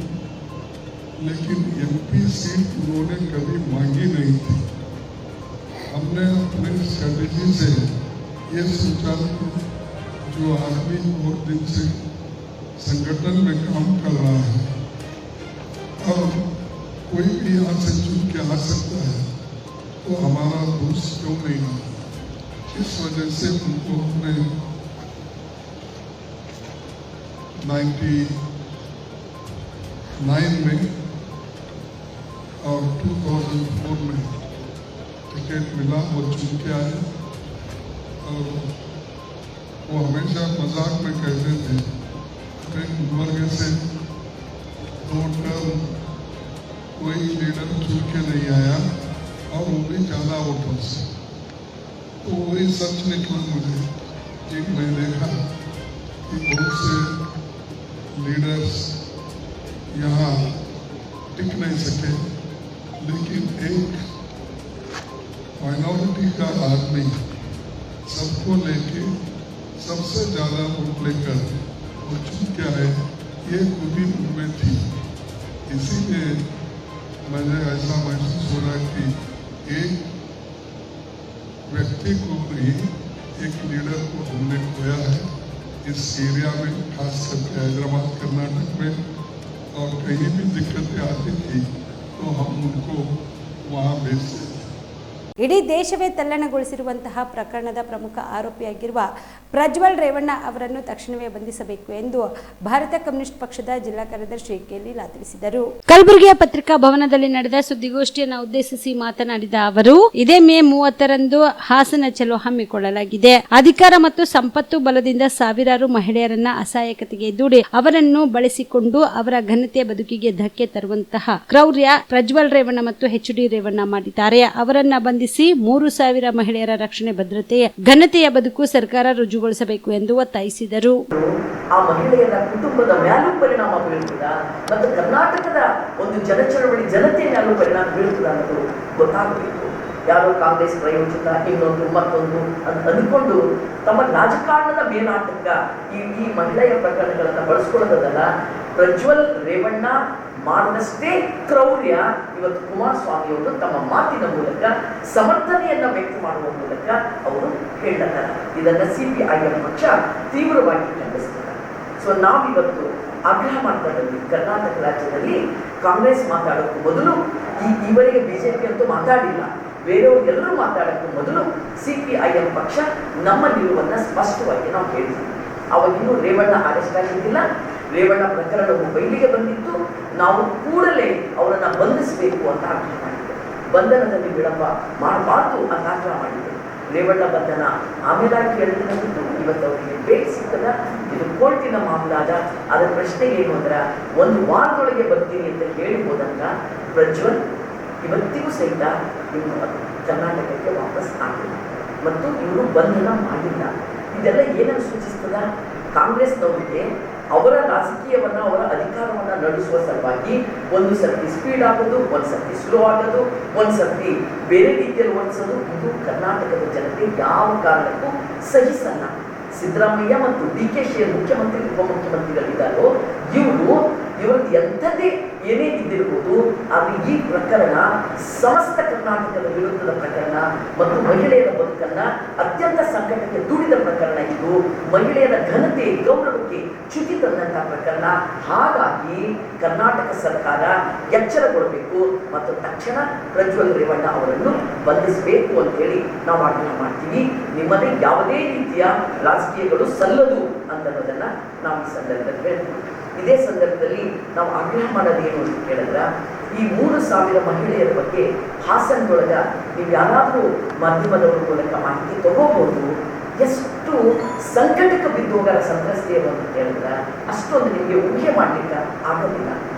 लेकिन एमपी सीट उन्होंने कभी मांगी नहीं थी। हमने अपने स्ट्रेटेजी से ये सोचा जो आदमी बहुत दिन से संगठन में काम कर रहा है, अब कोई भी यहाँ से चुन के आ सकता है, तो हमारा दोस्त क्यों नहीं है। इस वजह से उनको हमने 99 में और 2004 में टिकट मिला, वो चुन के आए। और वो हमेशा मजाक में कहते थे गुलबर्ग से 2 टर्म कोई लीडर चुन के नहीं आया, और वो भी ज़्यादा वोटों से। तो वही सच निकला मुझे कि मैं देखा कि बहुत से लीडर्स यहाँ टिक नहीं सके, लेकिन एक माइनॉरिटी का आदमी सबको लेके सबसे ज़्यादा वोट लेकर वो चुन के आए, ये खूबी उनमें थी। इसीलिए मुझे ऐसा महसूस हो रहा है कि एक व्यक्ति को नहीं, एक लीडर को हमने खोया है इस एरिया में, खास करके हैदराबाद कर्नाटक में। और कहीं भी दिक्कतें आती थी तो हम उनको वहाँ भेजते। ಇಡೀ ದೇಶವೇ ತಲ್ಲಣಗೊಳಿಸಿರುವಂತಹ ಪ್ರಕರಣದ ಪ್ರಮುಖ ಆರೋಪಿಯಾಗಿರುವ ಪ್ರಜ್ವಲ್ ರೇವಣ್ಣ ಅವರನ್ನು ತಕ್ಷಣವೇ ಬಂಧಿಸಬೇಕು ಎಂದು ಭಾರತ ಕಮ್ಯುನಿಸ್ಟ್ ಪಕ್ಷದ ಜಿಲ್ಲಾ ಕಾರ್ಯದರ್ಶಿ ಕೆ ಲೀಲಾ ತಿಳಿಸಿದರು. ಕಲಬುರಗಿಯ ಪತ್ರಿಕಾ ಭವನದಲ್ಲಿ ನಡೆದ ಸುದ್ದಿಗೋಷ್ಠಿಯನ್ನು ಉದ್ದೇಶಿಸಿ ಮಾತನಾಡಿದ ಅವರು, ಇದೇ ಮೇ 30ರಂದು ಹಾಸನ ಚಲೋ ಹಮ್ಮಿಕೊಳ್ಳಲಾಗಿದೆ. ಅಧಿಕಾರ ಮತ್ತು ಸಂಪತ್ತು ಬಲದಿಂದ ಸಾವಿರಾರು ಮಹಿಳೆಯರನ್ನ ಅಸಹಾಯಕತೆಗೆ ದೂಡಿ ಅವರನ್ನು ಬಳಸಿಕೊಂಡು ಅವರ ಘನತೆಯ ಬದುಕಿಗೆ ಧಕ್ಕೆ ತರುವಂತಹ ಕ್ರೌರ್ಯ ಪ್ರಜ್ವಲ್ ರೇವಣ್ಣ ಮತ್ತು ಎಚ್ ಡಿ ರೇವಣ್ಣ ಮಾಡಿದ್ದಾರೆ. ಅವರನ್ನ ಬಂಧಿಸಿ 3,000 ಮಹಿಳೆಯರ ರಕ್ಷಣೆ ಭದ್ರತೆಯ ಘನತೆಯ ಬದುಕು ಸರ್ಕಾರ ರುಜುಗೊಳಿಸಬೇಕು ಎಂದು ಒತ್ತಾಯಿಸಿದರು. ಆ ಮಹಿಳೆಯರ ಕುಟುಂಬದ ಮೇಲೂ ಪರಿಣಾಮ ಬೀಳುತ್ತದ ಮತ್ತು ಕರ್ನಾಟಕದ ಒಂದು ಜನಚಳವಳಿ ಜನತೆಯ ಮೇಲೂ ಪರಿಣಾಮ ಬೀಳುತ್ತದೆ ಅನ್ನೋದು ಗೊತ್ತಾಗಬೇಕು. ಯಾರೋ ಕಾಂಗ್ರೆಸ್ ಪ್ರಯೋಜಿತ ಇನ್ನೊಂದು ಮತ್ತೊಂದು ಅಂತ ಅಂದ್ಕೊಂಡು ತಮ್ಮ ರಾಜಕಾರಣದ ಮೇಲಾಟಕ್ಕ ಈ ಮಹಿಳೆಯ ಪ್ರಕರಣಗಳನ್ನು ಬಳಸ್ಕೊಳ್ಳೋದಲ್ಲ. ಪ್ರಜ್ವಲ್ ರೇವಣ್ಣ ಮಾಡಿದಷ್ಟೇ ಕ್ರೌರ್ಯ ಇವತ್ತು ಕುಮಾರಸ್ವಾಮಿಯವರು ತಮ್ಮ ಮಾತಿನ ಮೂಲಕ ಸಮರ್ಥನೆಯನ್ನ ವ್ಯಕ್ತ ಮಾಡುವ ಮೂಲಕ ಅವರು ಹೇಳಿದ್ದಾರೆ. ಇದನ್ನ CPIM ಪಕ್ಷ ತೀವ್ರವಾಗಿ ಖಂಡಿಸ್ತಾರೆ. ಸೊ ನಾವಿವತ್ತು ಆಗ್ರಹ ಮಾಡ್ತಾ ಇದ್ದೀವಿ, ಕರ್ನಾಟಕ ರಾಜ್ಯದಲ್ಲಿ ಕಾಂಗ್ರೆಸ್ ಮಾತಾಡೋಕ್ಕೂ ಮೊದಲು ಈವರೆಗೆ ಬಿಜೆಪಿ ಅಂತೂ ಮಾತಾಡಿಲ್ಲ, ಬೇರೆಯವರು ಎಲ್ಲರೂ ಮಾತಾಡೋಕ್ಕೂ ಮೊದಲು CPIM ಪಕ್ಷ ನಮ್ಮ ನಿಲುವನ್ನು ಸ್ಪಷ್ಟವಾಗಿ ನಾವು ಹೇಳ್ತೀವಿ. ಅವಾಗಿನ್ನೂ ರೇವಣ್ಣ ಅರೆಸ್ಟ್ ಆಗಿದ್ದಿಲ್ಲ, ರೇವಣ್ಣ ಪ್ರಕರಣವು ಬಯಲಿಗೆ ಬಂದಿತ್ತು. ನಾವು ಕೂಡಲೇ ಅವರನ್ನು ಬಂಧಿಸಬೇಕು ಅಂತ ಆಗ್ರಹ ಮಾಡಿದ್ದೇವೆ. ಬಂಧನದಲ್ಲಿ ವಿಳಂಬ ಮಾಡಬಾರ್ದು ಅಂತ ಆಗ್ರಹ ಮಾಡಿದ್ದೇವೆ. ರೇವಣ್ಣ ಬಂಧನ ಆಮೇಲಾಗಿ ಹೇಳ್ತಿದ್ದು ಇವತ್ತು ಅವರಿಗೆ ಬೇಗ ಸಿಗ್ತದ. ಇದು ಕೋರ್ಟಿನ ಮಾಮಲಾದ. ಅದರ ಪ್ರಶ್ನೆ ಏನು ಅಂದ್ರೆ, 1 ವಾರದೊಳಗೆ ಬರ್ತೀನಿ ಅಂತ ಹೇಳಿ ಹೋದಂಗ ಪ್ರಜ್ವಲ್ ಇವತ್ತಿಗೂ ಸಹಿತ ಇವರು ಕರ್ನಾಟಕಕ್ಕೆ ವಾಪಸ್ ಆಗಿಲ್ಲ ಮತ್ತು ಇವರು ಬಂಧನ ಮಾಡಿಲ್ಲ. ಇದೆಲ್ಲ ಏನನ್ನು ಸೂಚಿಸ್ತದ? ಕಾಂಗ್ರೆಸ್ನವರಿಗೆ ಅವರ ರಾಜಕೀಯವನ್ನ, ಅವರ ಅಧಿಕಾರವನ್ನ ನಡೆಸುವ ಸಲುವಾಗಿ ಒಂದು ಸರ್ತಿ ಸ್ಪೀಡ್ ಆಗೋದು, ಒಂದು ಸರ್ತಿ ಸ್ಲೋ ಆಗೋದು, ಒಂದು ಸರ್ತಿ ಬೇರೆ ರೀತಿಯಲ್ಲಿ ವರ್ತಿಸೋದು, ಇದು ಕರ್ನಾಟಕದ ಜನತೆ ಯಾವ ಕಾರಣಕ್ಕೂ ಸಹಿಸಲ್ಲ. ಸಿದ್ದರಾಮಯ್ಯ ಮತ್ತು DK ಮುಖ್ಯಮಂತ್ರಿ ಉಪಮುಖ್ಯಮಂತ್ರಿಗಳಿದ್ದಾರೋ ಇವರು ಇವರದ್ದು ಎಂಥದ್ದೇ ಏನೇ ಇದ್ದಿರ್ಬೋದು, ಆದರೆ ಈ ಪ್ರಕರಣ ಸಮಸ್ತ ಕರ್ನಾಟಕದ ವಿರುದ್ಧದ ಪ್ರಕರಣ ಮತ್ತು ಮಹಿಳೆಯರ ಬದುಕನ್ನ ಅತ್ಯಂತ ಸಂಕಟಕ್ಕೆ ದೂಡಿದ ಪ್ರಕರಣ ಇದು. ಮಹಿಳೆಯರ ಘನತೆ ಗೌರವಕ್ಕೆ ಚ್ಯುತಿ ತಂದಂತಹ ಪ್ರಕರಣ. ಹಾಗಾಗಿ ಕರ್ನಾಟಕ ಸರ್ಕಾರ ಎಚ್ಚರಗೊಳ್ಳಬೇಕು ಮತ್ತು ತಕ್ಷಣ ಪ್ರಜ್ವಲ್ ರೇವಣ್ಣ ಅವರನ್ನು ಬಂಧಿಸಬೇಕು ಅಂತ ಹೇಳಿ ನಾವು ಆಗ್ರಹ ಮಾಡ್ತೀವಿ. ನಿಮ್ಮದೇ ಯಾವುದೇ ರೀತಿಯ ರಾಜಕೀಯಗಳು ಸಲ್ಲದು ಅನ್ನೋದನ್ನ ನಾವು ಈ ಸಂದರ್ಭದಲ್ಲಿ ಹೇಳ್ತೀವಿ. ಇದೇ ಸಂದರ್ಭದಲ್ಲಿ ನಾವು ಆಗ್ರಹ ಮಾಡೋದೇನು ಅಂತ ಕೇಳಿದ್ರೆ, ಈ 3,000 ಮಹಿಳೆಯರ ಬಗ್ಗೆ ಹಾಸನದೊಳಗ ನೀವು ಯಾರಾದರೂ ಮಾಧ್ಯಮದವರ ಮೂಲಕ ಮಾಹಿತಿ ತಗೋಬಹುದು. ಎಷ್ಟು ಸಂಕಟಕ್ಕೆ ಬಿದ್ದೋಗರ ಸಂತ್ರಸ್ತೆಯರು ಅಂತ ಕೇಳಿದ್ರೆ ಅಷ್ಟೊಂದು ನಿಮಗೆ ಊಹೆ ಮಾಡಲಿಕ್ಕೆ ಆಗೋದಿಲ್ಲ.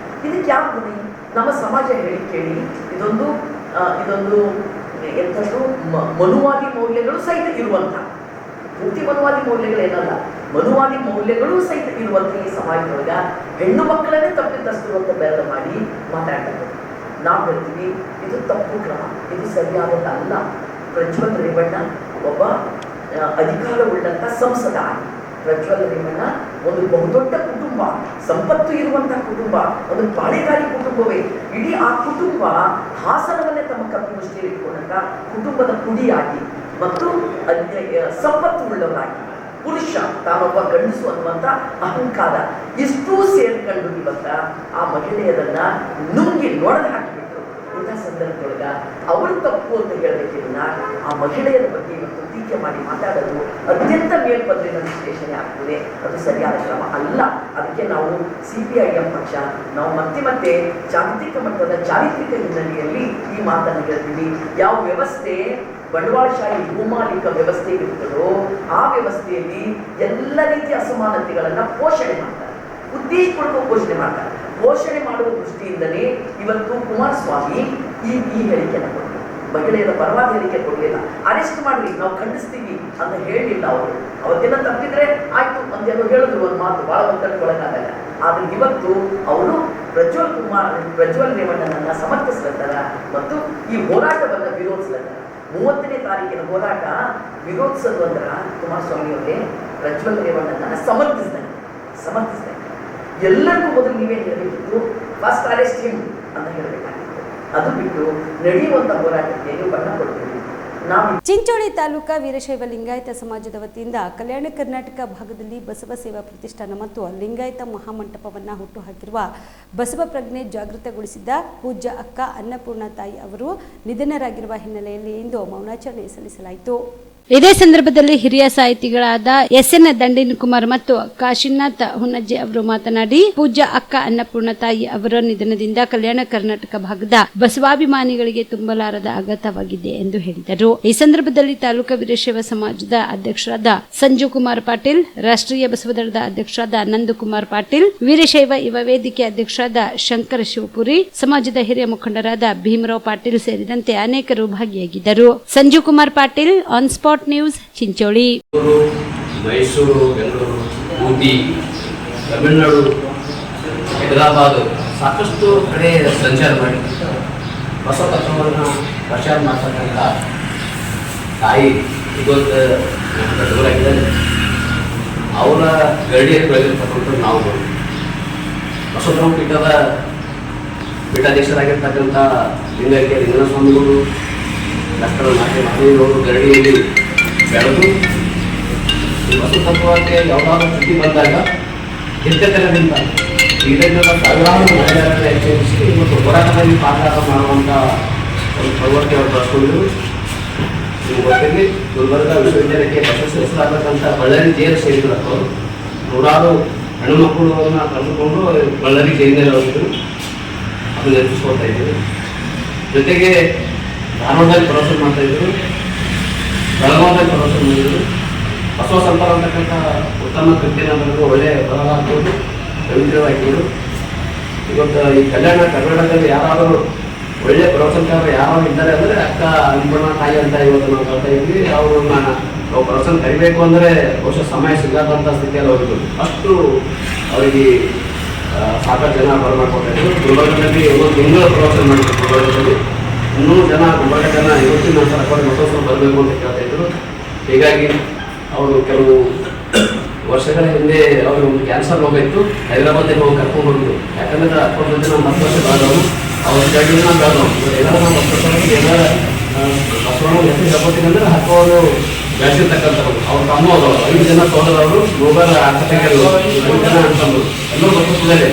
ಇದಕ್ಕೆ ಯಾವ ಗುರಿ? ನಮ್ಮ ಸಮಾಜ ಹೇಳಿ ಕೇಳಿ ಇದೊಂದು ಎಂಥದ್ದು ಮನುವಾದಿ ಮೌಲ್ಯಗಳು ಸಹಿತ ಇರುವಂಥ, ಮುಕ್ತಿ ಮನುವಾದಿ ಮೌಲ್ಯಗಳೇನಲ್ಲ, ಮನುವಾದಿ ಮೌಲ್ಯಗಳು ಸಹಿತ ಇರುವಂಥ ಈ ಸಮಾಜದೊಳಗ ಹೆಣ್ಣು ಮಕ್ಕಳನ್ನೇ ತಪ್ಪಿತಸ್ಥರು ಅಂತ ಬೇರೆ ಮಾಡಿ ಮಾತಾಡ್ತಾರೆ. ನಾವು ಹೇಳ್ತೀವಿ ಇದು ತಪ್ಪು ಕ್ರಮ, ಇದು ಸರಿಯಾದದ್ದಲ್ಲ. ಪ್ರಜ್ವಲ್ ರೇವಣ್ಣ ಒಬ್ಬ ಅಧಿಕಾರವುಳ್ಳಂಥ ಸಂಸದ. ಪ್ರಜ್ವಲ್ ರೇವಣ್ಣ ಒಂದು ಬಹುದೊಡ್ಡ ಕುಟುಂಬ, ಸಂಪತ್ತು ಇರುವಂತಹ ಕುಟುಂಬ, ಒಂದು ಬಾಳೆಗಾರಿ ಕುಟುಂಬವೇ. ಇಡೀ ಆ ಕುಟುಂಬ ಹಾಸನವನ್ನೇ ತಮ್ಮ ಕಪಿಮುಷ್ಟಿಯಲ್ಲಿ ಇಟ್ಕೊಂಡಂತ ಕುಟುಂಬದ ಕುಡಿಯಾಗಿ ಮತ್ತು ಸಂಪತ್ತು ಉಳ್ಳವರಾಗಿ, ಪುರುಷ ತಾನೊಬ್ಬ ಗಂಡಸು ಅನ್ನುವಂಥ ಅಹಂಕಾರ ಇಷ್ಟೂ ಸೇರ್ಕೊಂಡು ಇವತ್ತ ಆ ಮಹಿಳೆಯರನ್ನ ನುಂಗಿ ನೋಡದ ಹಾಕಿಬಿಟ್ರು. ಇಂಥ ಸಂದರ್ಭದೊಳಗ ಅವರು ತಪ್ಪು ಅಂತ ಹೇಳಬೇಕಿಲ್ಲ, ಆ ಮಹಿಳೆಯರ ಬಗ್ಗೆ ಇವತ್ತು ಟೀಕೆ ಮಾಡಿ ಮಾತಾಡೋದು ಅತ್ಯಂತ ಮೇಲ್ಪದರಿನ ವಿಶ್ಲೇಷಣೆ ಆಗ್ತದೆ. ಅದು ಸರಿಯಾದ ಕ್ರಮ ಅಲ್ಲ. ಅದಕ್ಕೆ ನಾವು CPIM ಪಕ್ಷ ನಾವು ಮತ್ತೆ ಜಾಗತಿಕ ಮಟ್ಟದ ಚಾರಿತ್ರಿಕ ಹಿನ್ನೆಲೆಯಲ್ಲಿ ಈ ಮಾತನ್ನು ಹೇಳ್ತೀವಿ. ಯಾವ ವ್ಯವಸ್ಥೆ ಬಂಡವಾಳಶಾಹಿ ಭೂಮಾಲೀಕ ವ್ಯವಸ್ಥೆ ಇರುತ್ತದೋ ಆ ವ್ಯವಸ್ಥೆಯಲ್ಲಿ ಎಲ್ಲ ರೀತಿಯ ಅಸಮಾನತೆಗಳನ್ನ ಪೋಷಣೆ ಮಾಡ್ತಾರೆ, ಉದ್ದೇಶಪೂರ್ವಕ ಪೋಷಣೆ ಮಾಡ್ತಾರೆ. ಪೋಷಣೆ ಮಾಡುವ ದೃಷ್ಟಿಯಿಂದಲೇ ಇವತ್ತು ಕುಮಾರಸ್ವಾಮಿ ಈ ಹೇಳಿಕೆಯನ್ನು ಕೊಟ್ಟರು. ಮಹಿಳೆಯರ ಪರವಾದ ಹೇಳಿಕೆ ಕೊಡಲಿಲ್ಲ. ಅರೆಸ್ಟ್ ಮಾಡ್ರಿ, ನಾವು ಖಂಡಿಸ್ತೀವಿ ಅಂತ ಹೇಳಲಿಲ್ಲ. ಅವರು ಅವತ್ತಿನ ತಪ್ಪಿದ್ರೆ ಆಯ್ತು ಅಂತೇನೋ ಹೇಳಿದ್ರು, ಒಂದು ಮಾತು ಬಹಳ ಒತ್ತಡಕ್ಕೊಳಗಾಗಲ್ಲ. ಆದ್ರೆ ಇವತ್ತು ಅವರು ಪ್ರಜ್ವಲ್ ರೇವಣ್ಣನನ್ನ ಸಮರ್ಥಿಸ್ಲತ್ತಾರ ಮತ್ತು ಈ ಹೋರಾಟವನ್ನು ವಿರೋಧಿಸ್ಲತ್ತಾರ. 30ನೇ ತಾರೀಕಿನ ಹೋರಾಟ ವಿರೋಧಿಸಲು ಅಂದ್ರ ಕುಮಾರಸ್ವಾಮಿ ಅವರೇ ಪ್ರಜ್ವಲ್ ರೇವಣ್ಣನನ್ನ ಸಮರ್ಥಿಸಿದ್ದಾರೆ. ಎಲ್ಲರಿಗೂ ಮೊದಲು ನೀವೇನು ಹೇಳಬೇಕಿತ್ತು? ಫಸ್ಟ್ ಅರೆಸ್ಟ್ ಹಿಮ್ ಅಂತ ಹೇಳಬೇಕಾಗಿತ್ತು. ಅದು ಬಿಟ್ಟು ನಡೆಯುವಂಥ ಹೋರಾಟಕ್ಕೆ ನೀವು ಬಣ್ಣ ಕೊಡ್ತೀವಿ. ಚಿಂಚೋಳಿ ತಾಲೂಕಾ ವೀರಶೈವ ಲಿಂಗಾಯತ ಸಮಾಜದ ವತಿಯಿಂದ ಕಲ್ಯಾಣ ಕರ್ನಾಟಕ ಭಾಗದಲ್ಲಿ ಬಸವ ಸೇವಾ ಪ್ರತಿಷ್ಠಾನ ಮತ್ತು ಲಿಂಗಾಯತ ಮಹಾಮಂಟಪವನ್ನು ಹುಟ್ಟುಹಾಕಿರುವ ಬಸವ ಪ್ರಜ್ಞೆ ಜಾಗೃತಗೊಳಿಸಿದ್ದ ಪೂಜ್ಯ ಅಕ್ಕ ಅನ್ನಪೂರ್ಣ ತಾಯಿ ಅವರು ನಿಧನರಾಗಿರುವ ಹಿನ್ನೆಲೆಯಲ್ಲಿ ಇಂದು ಮೌನಾಚರಣೆ ಸಲ್ಲಿಸಲಾಯಿತು. ಇದೇ ಸಂದರ್ಭದಲ್ಲಿ ಹಿರಿಯ ಸಾಹಿತಿಗಳಾದ SN ದಂಡಿನಕುಮಾರ್ ಮತ್ತು ಕಾಶಿನಾಥ್ ಹುನ್ನಜ್ಜೆ ಅವರು ಮಾತನಾಡಿ, ಪೂಜ್ಯ ಅಕ್ಕ ಅನ್ನಪೂರ್ಣ ತಾಯಿ ಅವರ ನಿಧನದಿಂದ ಕಲ್ಯಾಣ ಕರ್ನಾಟಕ ಭಾಗದ ಬಸವಾಭಿಮಾನಿಗಳಿಗೆ ತುಂಬಲಾರದ ಆಘಾತವಾಗಿದೆ ಎಂದು ಹೇಳಿದರು. ಈ ಸಂದರ್ಭದಲ್ಲಿ ತಾಲೂಕಾ ವೀರಶೈವ ಸಮಾಜದ ಅಧ್ಯಕ್ಷರಾದ ಸಂಜು ಕುಮಾರ್ ಪಾಟೀಲ್, ರಾಷ್ಟ್ರೀಯ ಬಸವದಳದ ಅಧ್ಯಕ್ಷರಾದ ನಂದಕುಮಾರ್ ಪಾಟೀಲ್, ವೀರಶೈವ ಯುವ ವೇದಿಕೆ ಅಧ್ಯಕ್ಷರಾದ ಶಂಕರ ಶಿವಪುರಿ, ಸಮಾಜದ ಹಿರಿಯ ಮುಖಂಡರಾದ ಭೀಮರಾವ್ ಪಾಟೀಲ್ ಸೇರಿದಂತೆ ಅನೇಕರು ಭಾಗಿಯಾಗಿದ್ದರು. Sanju Kumar Patil, on spot news, Chincholi. Mysuru, Bengaluru, Ooty, Tamil Nadu, Hyderabad ಸಾಕಷ್ಟು ಕಡೆ ಸಂಚಾರ ಮಾಡಿ ಬಸವ ತತ್ವವನ್ನು ಪ್ರಚಾರ ಮಾಡ್ತಕ್ಕಂಥ ತಾಯಿ ಇವತ್ತು ದೂರಾಗಿದ್ದಾರೆ. ಅವರ ಗರಡಿಯಲ್ಲಿ ಬೆಳೆದಿರ್ತಕ್ಕಂಥ ನಾವು ಬಸವಧರ್ಮ ಪೀಠದ ಪೀಠಾಧೀಶರಾಗಿರ್ತಕ್ಕಂಥ ಲಿಂಗೈಕ್ಯ ಲಿಂಗನ ಸ್ವಾಮಿಗಳು, ಡಾಕ್ಟರ್ ಮಹಾದೇವರು ಗರಡಿಯಲ್ಲಿ ಬೆಳೆದು ಬಸವ ತತ್ವಕ್ಕೆ ಯಾವುದಾದ್ರೂ ಸ್ಥಿತಿ ಬಂದಾಗ ಹಿರಿತನದಿಂದ ಇದನ್ನೆಲ್ಲ ಸಾವಿರಾರು ಮಹಿಳೆಯರನ್ನು ಎಚ್ಚರಿಸಿ ಮತ್ತು ಹೋರಾಟದಲ್ಲಿ ಪಾತ್ರ ಮಾಡುವಂಥ ಒಂದು ಪ್ರವೃತ್ತಿ ಅವರು ಬಳಸ್ಕೊಂಡು ನೀವು ಗೊತ್ತಿರಲಿ, ಗುಲ್ಬರ್ಗ ವಿಶ್ವವಿದ್ಯಾಲಯಕ್ಕೆ ಪ್ರಶಸ್ತಿ ಹೆಸರಾಗತಕ್ಕಂಥ ಬಳ್ಳಾರಿ ಜೈಲು ಸೇರಿದ್ರು. ನೂರಾರು ಹೆಣ್ಣು ಮಕ್ಕಳನ್ನ ಕರೆದುಕೊಂಡು ಬಳ್ಳಾರಿ ಜೈಲಿನಲ್ಲಿ ಹೋಗಿದ್ರು. ಅದು ನೆನಪಿಸ್ಕೊಳ್ತಾ ಇದ್ದೀವಿ. ಜೊತೆಗೆ ಧಾರವಾಡದಲ್ಲಿ ಪ್ರವಾಸ ಮಾಡ್ತಾ ಇದ್ರು, ಬೆಳಗಾವದಲ್ಲಿ ಪ್ರವಾಸ ಮಾಡಿದ್ರು. ಬಸವ ಸಂಪರ್ಕ ಅಂತಕ್ಕಂಥ ಉತ್ತಮ ಕೃತಿಯನ್ನು ಬರೆದು ಒಳ್ಳೆಯ ಬರಲಾಗ್ಬೋದು, ಪವಿತ್ರವಾಗಿದ್ದರು. ಇವತ್ತು ಈ ಕಲ್ಯಾಣ ಕರ್ನಾಟಕದಲ್ಲಿ ಯಾರಾದರೂ ಒಳ್ಳೆಯ ಪ್ರವಚನಕಾರರು ಯಾರು ಇದ್ದಾರೆ ಅಂದರೆ ಅಕ್ಕ ಅನ್ನಪೂರ್ಣ ತಾಯಿ ಅಂತ ಇವತ್ತು ನಾವು ಹೇಳ್ತಾ ಇದ್ವಿ. ಅವ್ರನ್ನ ನಾವು ಪ್ರವಚನ ಕರಿಬೇಕು ಅಂದರೆ ಬಹುಶಃ ಸಮಯ ಸಿಗದಂಥ ಸ್ಥಿತಿಯಲ್ಲಿ ಹೋಗಿದ್ರು. ಅಷ್ಟು ಅವರಿಗೆ ಸಾಕಷ್ಟು ಜನ ಬರಮಾಡ್ಕೊತಾ ಇದ್ರು. ಗುಲ್ಬರ್ಗದಲ್ಲಿ ಒಂದು ತಿಂಗಳ ಪ್ರವಚನ ಮಾಡಿದ್ರು. ಗುಲ್ಬರ್ಗದಲ್ಲಿ 300 ಜನ ಗುಲ್ಬರ್ಗ ಜನ ಇವತ್ತಿನ ನಂತರ ಮತ್ತೊಂದು ಬರಬೇಕು ಅಂತ ಕೇಳ್ತಾ ಇದ್ರು. ಹೀಗಾಗಿ ಅವರು ಕೆಲವು ವರ್ಷಗಳ ಹಿಂದೆ ಅವರು ಒಂದು ಕ್ಯಾನ್ಸರ್ ರೋಗ ಇತ್ತು, ಹೈದರಾಬಾದಿಗೆ ಹೋಗಿ ಕರ್ಕೊಂಡು ಹೋಗಿದ್ರು. ಯಾಕಂದ್ರೆ ಅಪ್ಪನ ಜೊತೆ ನಾವು 10 ವರ್ಷ ಬೆಳೆದವರು, ಅವ್ರ ಜಡ್ಡಿನ ನಾವು ಬೆಳೆದವರು. ಎಲ್ಲರೂ ನಾವು 10 ವರ್ಷ ಎಲ್ಲ ಬಸವಣ್ಣ ಎಷ್ಟು ಜಪತ್ತಿನಂದ್ರೆ ಹಕ್ಕವರು ಬೆಳೆಸಿರ್ತಕ್ಕಂಥವ್ರು. ಅವ್ರ ತಮ್ಮ ಅವರು 5 ಜನ ಸೋದರವರು ನೋಬಲ್ ಆರ್ಥಿಕರು, 5 ಜನ ಅಂತಂದ್ರು ಎಲ್ಲರೂ ಬದುಕಿದ್ದಾರೆ.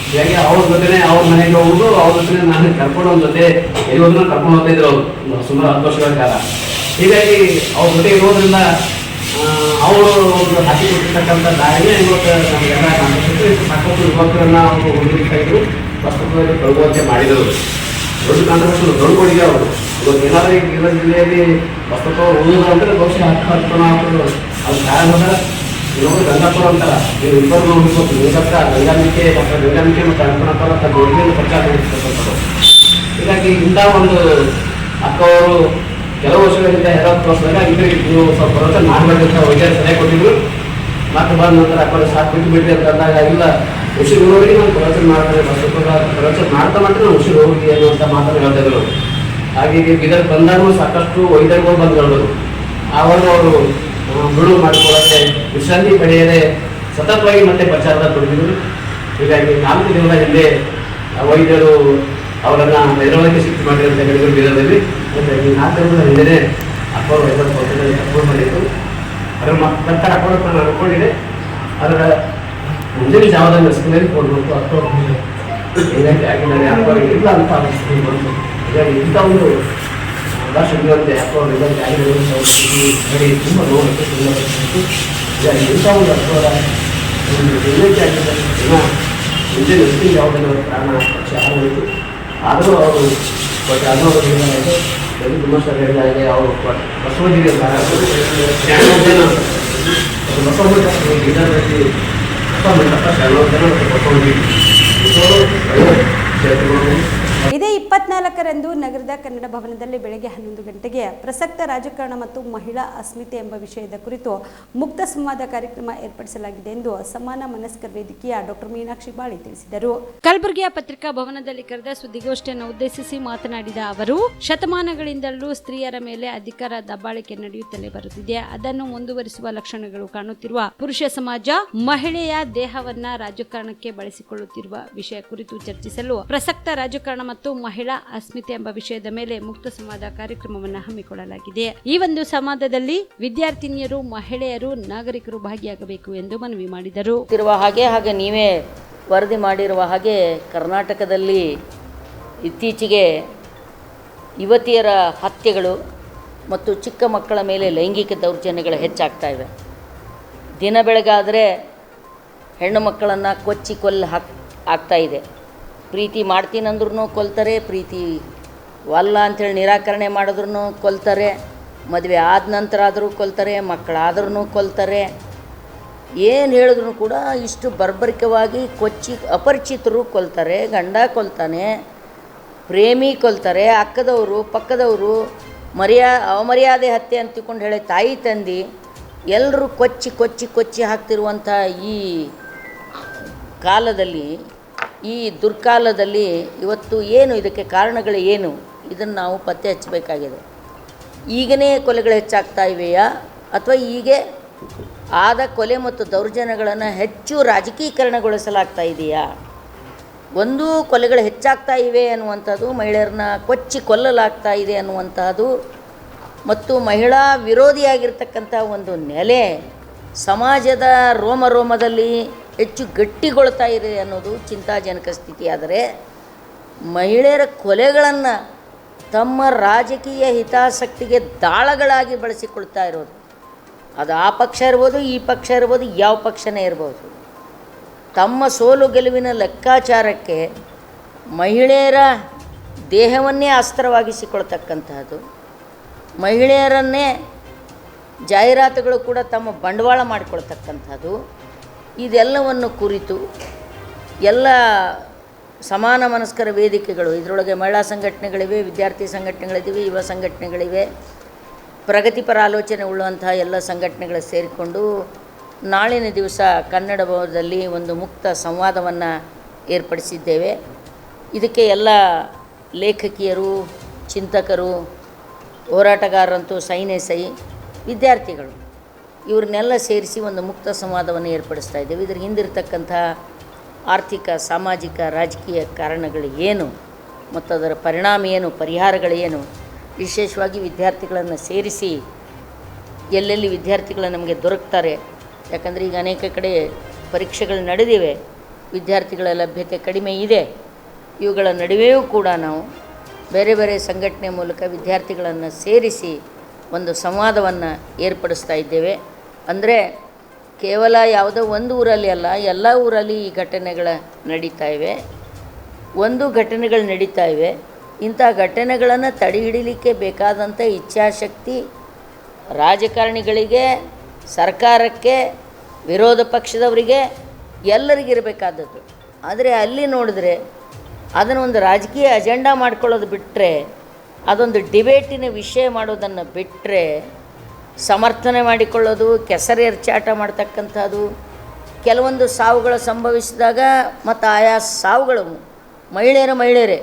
ಹೀಗಾಗಿ ಅವ್ರ ಜೊತೆ ಅವ್ರ ಮನೆಗೆ ಹೋಗುದು, ಅವ್ರ ಜೊತೆ ನಾನು ಕರ್ಕೊಂಡು ಒಂದು ಜೊತೆ ಎಲ್ಲೋದನ್ನ ಕರ್ಕೊಂಡು ಹೋಗ್ತಾ ಇದ್ರು ಅವರು ಸುಮಾರು 10 ವರ್ಷಗಳ ಕಾಲ. ಹೀಗಾಗಿ ಅವ್ರ ಜೊತೆ ಇರೋದ್ರಿಂದ ಅವರು ಒಂದು ಹಾಕಿ ಕೊಟ್ಟಿರ್ತಕ್ಕಂಥ ದಾರಿನೇ ಇವತ್ತು ನಮಗೆಲ್ಲ ಕಾಣಿಸುತ್ತೆ. ಸಾಕಷ್ಟು ಯುವಕರನ್ನ ಅವರು ಹೊಂದಿರ್ತಾ ಇದ್ರು, ವಸ್ತುಗಳಲ್ಲಿ ತೊಡಗುವಂತೆ ಮಾಡಿದರು. ದೊಡ್ಡ ಕಾಂಟ್ರವರ್ಷನ್ ದೊಡ್ಡ ಕೊಡುಗೆ ಅವರು. ಇವತ್ತು ಏನಾದರೂ ಈ ಬೀದರ್ ಜಿಲ್ಲೆಯಲ್ಲಿ ವಸ್ತುತ್ವ ಉಳಿಯೋದು ಅಂದರೆ ಬಹುಶಃ 10 ಹಾಕೋದು ಅದು ಕಾರಣ ಇನ್ನೊಂದು ಗಂಗಾಪುರ ಅಂತಾರ. ನೀವು ಇಬ್ಬರು ನೋಡ್ಬೋದು, ಮೂಲಕ ಗಂಗಾಂಬಿಕೆ ಡಾಕ್ಟರ್ ಗಂಗಾಂಬಿಕೆ ಮತ್ತು ಅರ್ಪಣಾಪುರ ತನ್ನ ಒಳ್ಳೆಯ ಪ್ರಚಾರ ಮಾಡಿರ್ತಕ್ಕಂಥದ್ದು. ಹೀಗಾಗಿ ಇಂಥ ಒಂದು ಅಕ್ಕವರು ಕೆಲವು ವರ್ಷಗಳಿಂದ ಹೆರಾತ್ ಕ್ರಾಸ್ದಾಗ ನೀವು ಸ್ವಲ್ಪ ಪ್ರವಚನ ಮಾಡಬೇಕಂತ ವೈದ್ಯರು ಸಲಹೆ ಕೊಟ್ಟಿದ್ರು. ಮತ್ತೆ ಬಂದ ನಂತರ ಅಕ್ಕವರು ಸಾಕು ಬಿಟ್ಟು ಅಂತ ಅಂದಾಗ ಇಲ್ಲ ಉಸಿರು ಹೋಗಿ ನಾನು ಪ್ರವಚನ ಮಾಡ್ತಾರೆ, ಪ್ರವಚನ ಮಾಡ್ತಾ ಮಾಡ್ತಾ ನಾನು ಉಸಿರು ಹೋಗಿ ಅನ್ನುವಂಥ ಮಾತನ್ನು ಹೇಳ್ತಿದ್ರು. ಹಾಗೆ ಬೀದರ್ ಬಂದಾಗೂ ಸಾಕಷ್ಟು ವೈದ್ಯರುಗಳು ಬಂದು ಹೇಳಿದ್ರು. ಆವಾಗ ಅವರು ಬಿಡುವು ಮಾಡಿಕೊಳ್ಳದೆ ವಿಶ್ರಾಂತಿ ಪಡೆಯದೆ ಸತತವಾಗಿ ಮತ್ತೆ ಪ್ರಚಾರದ ತೊಡಗಿದ್ರು. ಹೀಗಾಗಿ 4 ದಿನಗಳ ಹಿಂದೆ ವೈದ್ಯರು ಅವರನ್ನು ಹೈದರಾಬಾದ್ಗೆ ಶಿಫ್ಟ್ ಮಾಡಿದ್ರು ಅಂತ ಹೇಳಿದ್ರು ಬೀದರ್ದಲ್ಲಿ. ಈ 4 ದಿನಗಳ ಹಿಂದೆ ಅಕ್ಕವರು 50% ಕರ್ಕೊಂಡು ಮಾಡಿತ್ತು. ಅದರ ನಂತರ ಅಕ್ಕವರು ನಾನು ಅನ್ಕೊಂಡಿದ್ದೆ ಅದರ ಮುಂಜಾನೆ ಜಾವದಲ್ಲಿ ಸ್ಕೂಲಲ್ಲಿ ಕೊಡಬೇಕು ಅಕ್ಕವರು ಹೀಗಾಗಿ ಆಗಿದ್ದಾರೆ. ಅಕ್ಕವರಿಗೆ ಇಲ್ಲ ಅಂತ ಅನಿಸ್ತೀನಿ ಬಂತು. ಹೀಗಾಗಿ ಇಂಥ ಒಂದು ಭಾಷೆಗಳಂತೆ ಅಕ್ಕವರು ಇದಕ್ಕೆ ಆಗಿರೋ ಹೇಳಿ ತುಂಬ ನೋಡುತ್ತೆ, ತುಂಬ ಹೀಗಾಗಿ ಇಂಥ ಒಂದು ಅಕ್ಕವರ ಒಂದು ಎಲ್ಲಕ್ಕೆ ಆಗಿದ್ದಾರೆ ಜನ ಮುಂಜಾನೆ ಎಸ್ಟಿ ಯಾವುದನ್ನು ಪ್ರಾಣ ಪಕ್ಷ ಆಗೋಯಿತು. ಆದರೂ ಅವರು ಅನ್ನೋದರಿಂದ ತುಂಬ ಸರ್ ಹೇಳಿದಾಗೆ ಅವರು ಬಸವಗಿರಿ ಬಸವಗಿರಿ ಬೀದರ್ನಲ್ಲಿ ಮಂಟಪ ಶರಣೋದ್ಧಾರ ಮತ್ತು ಬಸವಗಿರಿ ಇದೇ 24ರಂದು ನಗರದ ಕನ್ನಡ ಭವನದಲ್ಲಿ ಬೆಳಗ್ಗೆ 11 ಗಂಟೆಗೆ ಪ್ರಸಕ್ತ ರಾಜಕಾರಣ ಮತ್ತು ಮಹಿಳಾ ಅಸ್ಮಿತೆ ಎಂಬ ವಿಷಯದ ಕುರಿತು ಮುಕ್ತ ಸಂವಾದ ಕಾರ್ಯಕ್ರಮ ಏರ್ಪಡಿಸಲಾಗಿದೆ ಎಂದು ಸಮಾನ ಮನಸ್ಕರ ವೇದಿಕೆಯ ಡಾಕ್ಟರ್ ಮೀನಾಕ್ಷಿ ಬಾಳಿ ತಿಳಿಸಿದರು. ಕಲಬುರಗಿಯ ಪತ್ರಿಕಾ ಭವನದಲ್ಲಿ ಕರೆದ ಸುದ್ದಿಗೋಷ್ಠಿಯನ್ನು ಉದ್ದೇಶಿಸಿ ಮಾತನಾಡಿದ ಅವರು, ಶತಮಾನಗಳಿಂದಲೂ ಸ್ತ್ರೀಯರ ಮೇಲೆ ಅಧಿಕಾರ ದಬ್ಬಾಳಿಕೆ ನಡೆಯುತ್ತಲೇ ಬರುತ್ತಿದೆ. ಅದನ್ನು ಮುಂದುವರಿಸುವ ಲಕ್ಷಣಗಳು ಕಾಣುತ್ತಿರುವ ಪುರುಷ ಸಮಾಜ ಮಹಿಳೆಯ ದೇಹವನ್ನ ರಾಜಕಾರಣಕ್ಕೆ ಬಳಸಿಕೊಳ್ಳುತ್ತಿರುವ ವಿಷಯ ಕುರಿತು ಚರ್ಚಿಸಲು ಪ್ರಸಕ್ತ ರಾಜಕಾರಣ ಮತ್ತು ಮಹಿಳಾ ಅಸ್ಮಿತೆ ಎಂಬ ವಿಷಯದ ಮೇಲೆ ಮುಕ್ತ ಸಂವಾದ ಕಾರ್ಯಕ್ರಮವನ್ನು ಹಮ್ಮಿಕೊಳ್ಳಲಾಗಿದೆ. ಈ ಒಂದು ಸಂವಾದದಲ್ಲಿ ವಿದ್ಯಾರ್ಥಿನಿಯರು, ಮಹಿಳೆಯರು, ನಾಗರಿಕರು ಭಾಗಿಯಾಗಬೇಕು ಎಂದು ಮನವಿ ಮಾಡಿದರು. ಹಾಗೆ ನೀವೇ ವರದಿ ಮಾಡಿರುವ ಹಾಗೆ ಕರ್ನಾಟಕದಲ್ಲಿ ಇತ್ತೀಚೆಗೆ ಯುವತಿಯರ ಹತ್ಯೆಗಳು ಮತ್ತು ಚಿಕ್ಕ ಮಕ್ಕಳ ಮೇಲೆ ಲೈಂಗಿಕ ದೌರ್ಜನ್ಯಗಳು ಹೆಚ್ಚಾಗ್ತಾ ಇವೆ. ದಿನ ಬೆಳಗಾದರೆ ಹೆಣ್ಣು ಮಕ್ಕಳನ್ನು ಕೊಚ್ಚಿ ಆಗ್ತಾ ಇದೆ. ಪ್ರೀತಿ ಮಾಡ್ತೀನಂದ್ರೂ ಕೊಲ್ತಾರೆ, ಪ್ರೀತಿ ವಲ್ಲ ಅಂಥೇಳಿ ನಿರಾಕರಣೆ ಮಾಡಿದ್ರೂ ಕೊಲ್ತಾರೆ, ಮದುವೆ ಆದ ನಂತರ ಆದರೂ ಕೊಲ್ತಾರೆ, ಮಕ್ಕಳಾದ್ರೂ ಕೊಲ್ತಾರೆ. ಏನು ಹೇಳಿದ್ರು ಕೂಡ ಇಷ್ಟು ಬರ್ಬರಿಕವಾಗಿ ಕೊಚ್ಚಿ ಅಪರಿಚಿತರು ಕೊಲ್ತಾರೆ, ಗಂಡ ಕೊಲ್ತಾನೆ, ಪ್ರೇಮಿ ಕೊಲ್ತಾರೆ, ಅಕ್ಕದವರು ಪಕ್ಕದವರು ಅವಮರ್ಯಾದೆ ಹತ್ಯೆ ಅಂತ ತಿಳ್ಕೊಂಡು ಹೇಳಿ ತಾಯಿ ತಂದೆ ಎಲ್ಲರೂ ಕೊಚ್ಚಿ ಕೊಚ್ಚಿ ಕೊಚ್ಚಿ ಹಾಕ್ತಿರುವಂಥ ಈ ಕಾಲದಲ್ಲಿ, ಈ ದುರ್ಕಾಲದಲ್ಲಿ ಇವತ್ತು ಏನು ಇದಕ್ಕೆ ಕಾರಣಗಳು ಏನು, ಇದನ್ನು ನಾವು ಪತ್ತೆ ಹಚ್ಚಬೇಕಾಗಿದೆ. ಈಗನೇ ಕೊಲೆಗಳು ಹೆಚ್ಚಾಗ್ತಾ ಇವೆಯಾ ಅಥವಾ ಹೀಗೆ ಆದ ಕೊಲೆ ಮತ್ತು ದೌರ್ಜನ್ಯಗಳನ್ನು ಹೆಚ್ಚು ರಾಜಕೀಕರಣಗೊಳಿಸಲಾಗ್ತಾ ಇದೆಯಾ? ಒಂದು ಕೊಲೆಗಳು ಹೆಚ್ಚಾಗ್ತಾ ಇವೆ ಅನ್ನುವಂಥದ್ದು, ಮಹಿಳೆಯರನ್ನ ಕೊಚ್ಚಿ ಕೊಲ್ಲಲಾಗ್ತಾ ಇದೆ ಅನ್ನುವಂಥದ್ದು ಮತ್ತು ಮಹಿಳಾ ವಿರೋಧಿಯಾಗಿರ್ತಕ್ಕಂಥ ಒಂದು ನೆಲೆ ಸಮಾಜದ ರೋಮದಲ್ಲಿ ಹೆಚ್ಚು ಗಟ್ಟಿಗೊಳ್ತಾ ಇದೆ ಅನ್ನೋದು ಚಿಂತಾಜನಕ ಸ್ಥಿತಿಯಾದರೆ, ಮಹಿಳೆಯರ ಕೊಲೆಗಳನ್ನು ತಮ್ಮ ರಾಜಕೀಯ ಹಿತಾಸಕ್ತಿಗೆ ದಾಳಗಳಾಗಿ ಬಳಸಿಕೊಳ್ತಾ ಇರೋದು, ಅದು ಆ ಪಕ್ಷ ಇರ್ಬೋದು, ಈ ಪಕ್ಷ ಇರ್ಬೋದು, ಯಾವ ಪಕ್ಷನೇ ಇರ್ಬೋದು, ತಮ್ಮ ಸೋಲು ಗೆಲುವಿನ ಲೆಕ್ಕಾಚಾರಕ್ಕೆ ಮಹಿಳೆಯರ ದೇಹವನ್ನೇ ಅಸ್ತ್ರವಾಗಿಸಿಕೊಳ್ತಕ್ಕಂತಹದ್ದು, ಮಹಿಳೆಯರನ್ನೇ ಜಾಹೀರಾತುಗಳು ಕೂಡ ತಮ್ಮ ಬಂಡವಾಳ ಮಾಡಿಕೊಳ್ತಕ್ಕಂಥದ್ದು, ಇದೆಲ್ಲವನ್ನು ಕುರಿತು ಎಲ್ಲ ಸಮಾನ ಮನಸ್ಕರ ವೇದಿಕೆಗಳು, ಇದರೊಳಗೆ ಮಹಿಳಾ ಸಂಘಟನೆಗಳಿವೆ, ವಿದ್ಯಾರ್ಥಿ ಸಂಘಟನೆಗಳಿವೆ, ಯುವ ಸಂಘಟನೆಗಳಿವೆ, ಪ್ರಗತಿಪರ ಆಲೋಚನೆ ಉಳ್ಳುವಂತಹ ಎಲ್ಲ ಸಂಘಟನೆಗಳು ಸೇರಿಕೊಂಡು ನಾಳಿನ ದಿವಸ ಕನ್ನಡ ಭವನದಲ್ಲಿ ಒಂದು ಮುಕ್ತ ಸಂವಾದವನ್ನು ಏರ್ಪಡಿಸಿದ್ದೇವೆ. ಇದಕ್ಕೆ ಎಲ್ಲ ಲೇಖಕಿಯರು, ಚಿಂತಕರು, ಹೋರಾಟಗಾರರಂತೂ ಸೈ ವಿದ್ಯಾರ್ಥಿಗಳು ಇವ್ರನ್ನೆಲ್ಲ ಸೇರಿಸಿ ಒಂದು ಮುಕ್ತ ಸಂವಾದವನ್ನು ಏರ್ಪಡಿಸ್ತಾ ಇದ್ದೇವೆ. ಇದ್ರ ಹಿಂದಿರ್ತಕ್ಕಂಥ ಆರ್ಥಿಕ, ಸಾಮಾಜಿಕ, ರಾಜಕೀಯ ಕಾರಣಗಳು ಏನು ಮತ್ತು ಅದರ ಪರಿಣಾಮ ಏನು, ಪರಿಹಾರಗಳೇನು, ವಿಶೇಷವಾಗಿ ವಿದ್ಯಾರ್ಥಿಗಳನ್ನು ಸೇರಿಸಿ ಎಲ್ಲೆಲ್ಲಿ ವಿದ್ಯಾರ್ಥಿಗಳು ನಮಗೆ ದೊರಕ್ತಾರೆ. ಯಾಕಂದರೆ ಈಗ ಅನೇಕ ಕಡೆ ಪರೀಕ್ಷೆಗಳು ನಡೆದಿವೆ, ವಿದ್ಯಾರ್ಥಿಗಳ ಲಭ್ಯತೆ ಕಡಿಮೆ ಇದೆ. ಇವುಗಳ ನಡುವೆಯೂ ಕೂಡ ನಾವು ಬೇರೆ ಬೇರೆ ಸಂಘಟನೆ ಮೂಲಕ ವಿದ್ಯಾರ್ಥಿಗಳನ್ನು ಸೇರಿಸಿ ಒಂದು ಸಂವಾದವನ್ನು ಏರ್ಪಡಿಸ್ತಾ ಇದ್ದೇವೆ. ಅಂದರೆ ಕೇವಲ ಯಾವುದೋ ಒಂದು ಊರಲ್ಲಿ ಅಲ್ಲ, ಎಲ್ಲ ಊರಲ್ಲಿ ಈ ಘಟನೆಗಳ ನಡೀತಾ ಇವೆ. ಘಟನೆಗಳು ನಡೀತಾ ಇವೆ. ಇಂಥ ಘಟನೆಗಳನ್ನು ತಡೆ ಹಿಡಿಲಿಕ್ಕೆ ಬೇಕಾದಂಥ ಇಚ್ಛಾಶಕ್ತಿ ರಾಜಕಾರಣಿಗಳಿಗೆ, ಸರ್ಕಾರಕ್ಕೆ, ವಿರೋಧ ಪಕ್ಷದವರಿಗೆ ಎಲ್ಲರಿಗಿರಬೇಕಾದದ್ದು. ಆದರೆ ಅಲ್ಲಿ ನೋಡಿದ್ರೆ ಅದನ್ನು ಒಂದು ರಾಜಕೀಯ ಅಜೆಂಡಾ ಮಾಡ್ಕೊಳ್ಳೋದು ಬಿಟ್ಟರೆ, ಅದೊಂದು ಡಿಬೇಟಿನ ವಿಷಯ ಮಾಡೋದನ್ನು ಬಿಟ್ಟರೆ, ಸಮರ್ಥನೆ ಮಾಡಿಕೊಳ್ಳೋದು, ಕೆಸರೆರ್ಚಾಟ ಮಾಡ್ತಕ್ಕಂಥದ್ದು, ಕೆಲವೊಂದು ಸಾವುಗಳು ಸಂಭವಿಸಿದಾಗ ಮತ್ತು ಆಯಾ ಸಾವುಗಳು ಮಹಿಳೆಯರೇ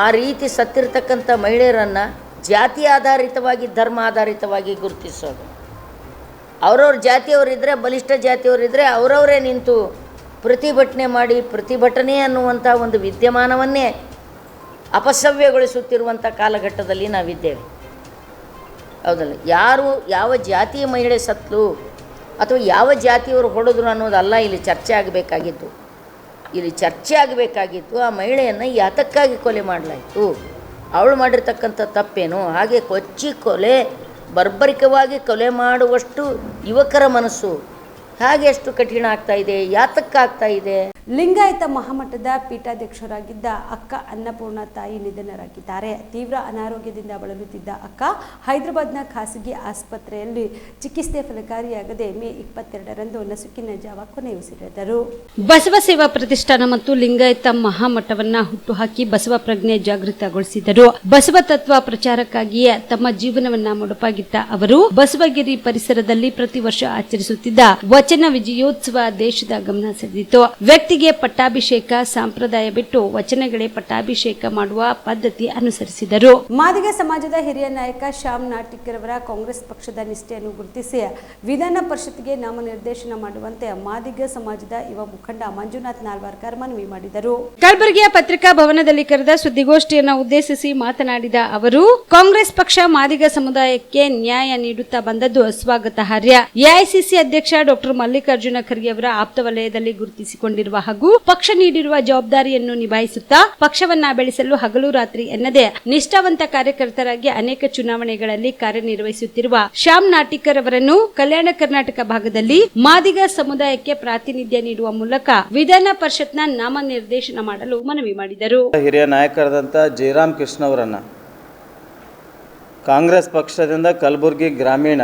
ಆ ರೀತಿ ಸತ್ತಿರ್ತಕ್ಕಂಥ ಮಹಿಳೆಯರನ್ನು ಜಾತಿ ಆಧಾರಿತವಾಗಿ, ಧರ್ಮ ಆಧಾರಿತವಾಗಿ ಗುರುತಿಸೋದು. ಅವರವ್ರ ಜಾತಿಯವರಿದ್ದರೆ, ಬಲಿಷ್ಠ ಜಾತಿಯವರಿದ್ದರೆ ಅವರವರೇ ನಿಂತು ಪ್ರತಿಭಟನೆ ಮಾಡಿ, ಪ್ರತಿಭಟನೆ ಅನ್ನುವಂಥ ಒಂದು ವಿದ್ಯಮಾನವನ್ನೇ ಅಪಸವ್ಯಗೊಳಿಸುತ್ತಿರುವಂಥ ಕಾಲಘಟ್ಟದಲ್ಲಿ ನಾವಿದ್ದೇವೆ. ಹೌದಲ್ಲ? ಯಾವ ಜಾತಿಯ ಮಹಿಳೆ ಸತ್ಲು ಅಥವಾ ಯಾವ ಜಾತಿಯವರು ಹೊಡೆದ್ರು ಅನ್ನೋದಲ್ಲ ಇಲ್ಲಿ ಚರ್ಚೆ ಆಗಬೇಕಾಗಿತ್ತು. ಇಲ್ಲಿ ಚರ್ಚೆ ಆಗಬೇಕಾಗಿತ್ತು ಆ ಮಹಿಳೆಯನ್ನು ಯಾತಕ್ಕಾಗಿ ಕೊಲೆ ಮಾಡಲಾಯಿತು, ಅವಳು ಮಾಡಿರ್ತಕ್ಕಂಥ ತಪ್ಪೇನು, ಹಾಗೆ ಕೊಚ್ಚಿ ಕೊಲೆ, ಬರ್ಬರಿಕವಾಗಿ ಕೊಲೆ ಮಾಡುವಷ್ಟು ಯುವಕರ ಮನಸ್ಸು ಹಾಗೆ ಎಷ್ಟು ಕಠಿಣ ಆಗ್ತಾ ಇದೆ, ಯಾತಕ್ಕಾಗ್ತಾ ಇದೆ? ಲಿಂಗಾಯತ ಮಹಾಮಠದ ಪೀಠಾಧ್ಯಕ್ಷರಾಗಿದ್ದ ಅಕ್ಕ ಅನ್ನಪೂರ್ಣ ತಾಯಿ ನಿಧನರಾಗಿದ್ದಾರೆ. ತೀವ್ರ ಅನಾರೋಗ್ಯದಿಂದ ಬಳಲುತ್ತಿದ್ದ ಅಕ್ಕ ಹೈದರಾಬಾದ್ನ ಖಾಸಗಿ ಆಸ್ಪತ್ರೆಯಲ್ಲಿ ಚಿಕಿತ್ಸೆ ಫಲಕಾರಿಯಾಗದೆ ಮೇ 22ರಂದು ನಸುಕಿನ ಜಾವ ಕೊನೆಯುಸಿರೆಳೆದರು. ಬಸವ ಸೇವಾ ಪ್ರತಿಷ್ಠಾನ ಮತ್ತು ಲಿಂಗಾಯತ ಮಹಾಮಠವನ್ನ ಹುಟ್ಟುಹಾಕಿ ಬಸವ ಪ್ರಜ್ಞೆ ಜಾಗೃತಗೊಳಿಸಿದರು. ಬಸವ ತತ್ವ ಪ್ರಚಾರಕ್ಕಾಗಿಯೇ ತಮ್ಮ ಜೀವನವನ್ನ ಮುಡುಪಾಗಿಟ್ಟ ಅವರು ಬಸವಗಿರಿ ಪರಿಸರದಲ್ಲಿ ಪ್ರತಿ ವರ್ಷ ಆಚರಿಸುತ್ತಿದ್ದ ವಚನ ವಿಜಯೋತ್ಸವ ದೇಶದ ಗಮನ ಸೆಳೆದಿತ್ತು. ವ್ಯಕ್ತಿಗೆ ಪಟ್ಟಾಭಿಷೇಕ ಸಂಪ್ರದಾಯ ಬಿಟ್ಟು ವಚನಗಳೇ ಪಟ್ಟಾಭಿಷೇಕ ಮಾಡುವ ಪದ್ಧತಿ ಅನುಸರಿಸಿದರು. ಮಾದಿಗ ಸಮಾಜದ ಹಿರಿಯ ನಾಯಕ ಶ್ಯಾಮ್ ನಾಟಿಕರವರ ಕಾಂಗ್ರೆಸ್ ಪಕ್ಷದ ನಿಷ್ಠೆಯನ್ನು ಗುರುತಿಸಿ ವಿಧಾನ ಪರಿಷತ್ಗೆ ನಾಮನಿರ್ದೇಶನ ಮಾಡುವಂತೆ ಮಾದಿಗ ಸಮಾಜದ ಯುವ ಮುಖಂಡ ಮಂಜುನಾಥ್ ನಾಲ್ವಾರ್ಕರ್ ಮನವಿ ಮಾಡಿದರು. ಕಲಬುರಗಿಯ ಪತ್ರಿಕಾ ಭವನದಲ್ಲಿ ಕರೆದ ಸುದ್ದಿಗೋಷ್ಠಿಯನ್ನು ಉದ್ದೇಶಿಸಿ ಮಾತನಾಡಿದ ಅವರು, ಕಾಂಗ್ರೆಸ್ ಪಕ್ಷ ಮಾದಿಗ ಸಮುದಾಯಕ್ಕೆ ನ್ಯಾಯ ನೀಡುತ್ತಾ ಬಂದದ್ದು ಸ್ವಾಗತಾರ್ಹ. ಎಐಸಿಸಿ ಅಧ್ಯಕ್ಷ ಡಾಕ್ಟರ್ ಮಲ್ಲಿಕಾರ್ಜುನ ಖರ್ಗೆ ಅವರ ಆಪ್ತ ವಲಯದಲ್ಲಿ ಗುರುತಿಸಿಕೊಂಡಿರುವ ಹಾಗೂ ಪಕ್ಷ ನೀಡಿರುವ ಜವಾಬ್ದಾರಿಯನ್ನು ನಿಭಾಯಿಸುತ್ತಾ ಪಕ್ಷವನ್ನ ಬೆಳೆಸಲು ಹಗಲು ರಾತ್ರಿ ಎನ್ನದೆ ನಿಷ್ಠಾವಂತ ಕಾರ್ಯಕರ್ತರಾಗಿ ಅನೇಕ ಚುನಾವಣೆಗಳಲ್ಲಿ ಕಾರ್ಯನಿರ್ವಹಿಸುತ್ತಿರುವ ಶ್ಯಾಮ್ ನಾಟಿಕರ್ ಅವರನ್ನು ಕಲ್ಯಾಣ ಕರ್ನಾಟಕ ಭಾಗದಲ್ಲಿ ಮಾದಿಗ ಸಮುದಾಯಕ್ಕೆ ಪ್ರಾತಿನಿಧ್ಯ ನೀಡುವ ಮೂಲಕ ವಿಧಾನ ಪರಿಷತ್ನ ನಾಮನಿರ್ದೇಶನ ಮಾಡಲು ಮನವಿ ಮಾಡಿದರು. ಹಿರಿಯ ನಾಯಕರಾದಂಥ ಜಯರಾಮ್ ಕೃಷ್ಣ ಅವರನ್ನ ಕಾಂಗ್ರೆಸ್ ಪಕ್ಷದಿಂದ ಕಲಬುರಗಿ ಗ್ರಾಮೀಣ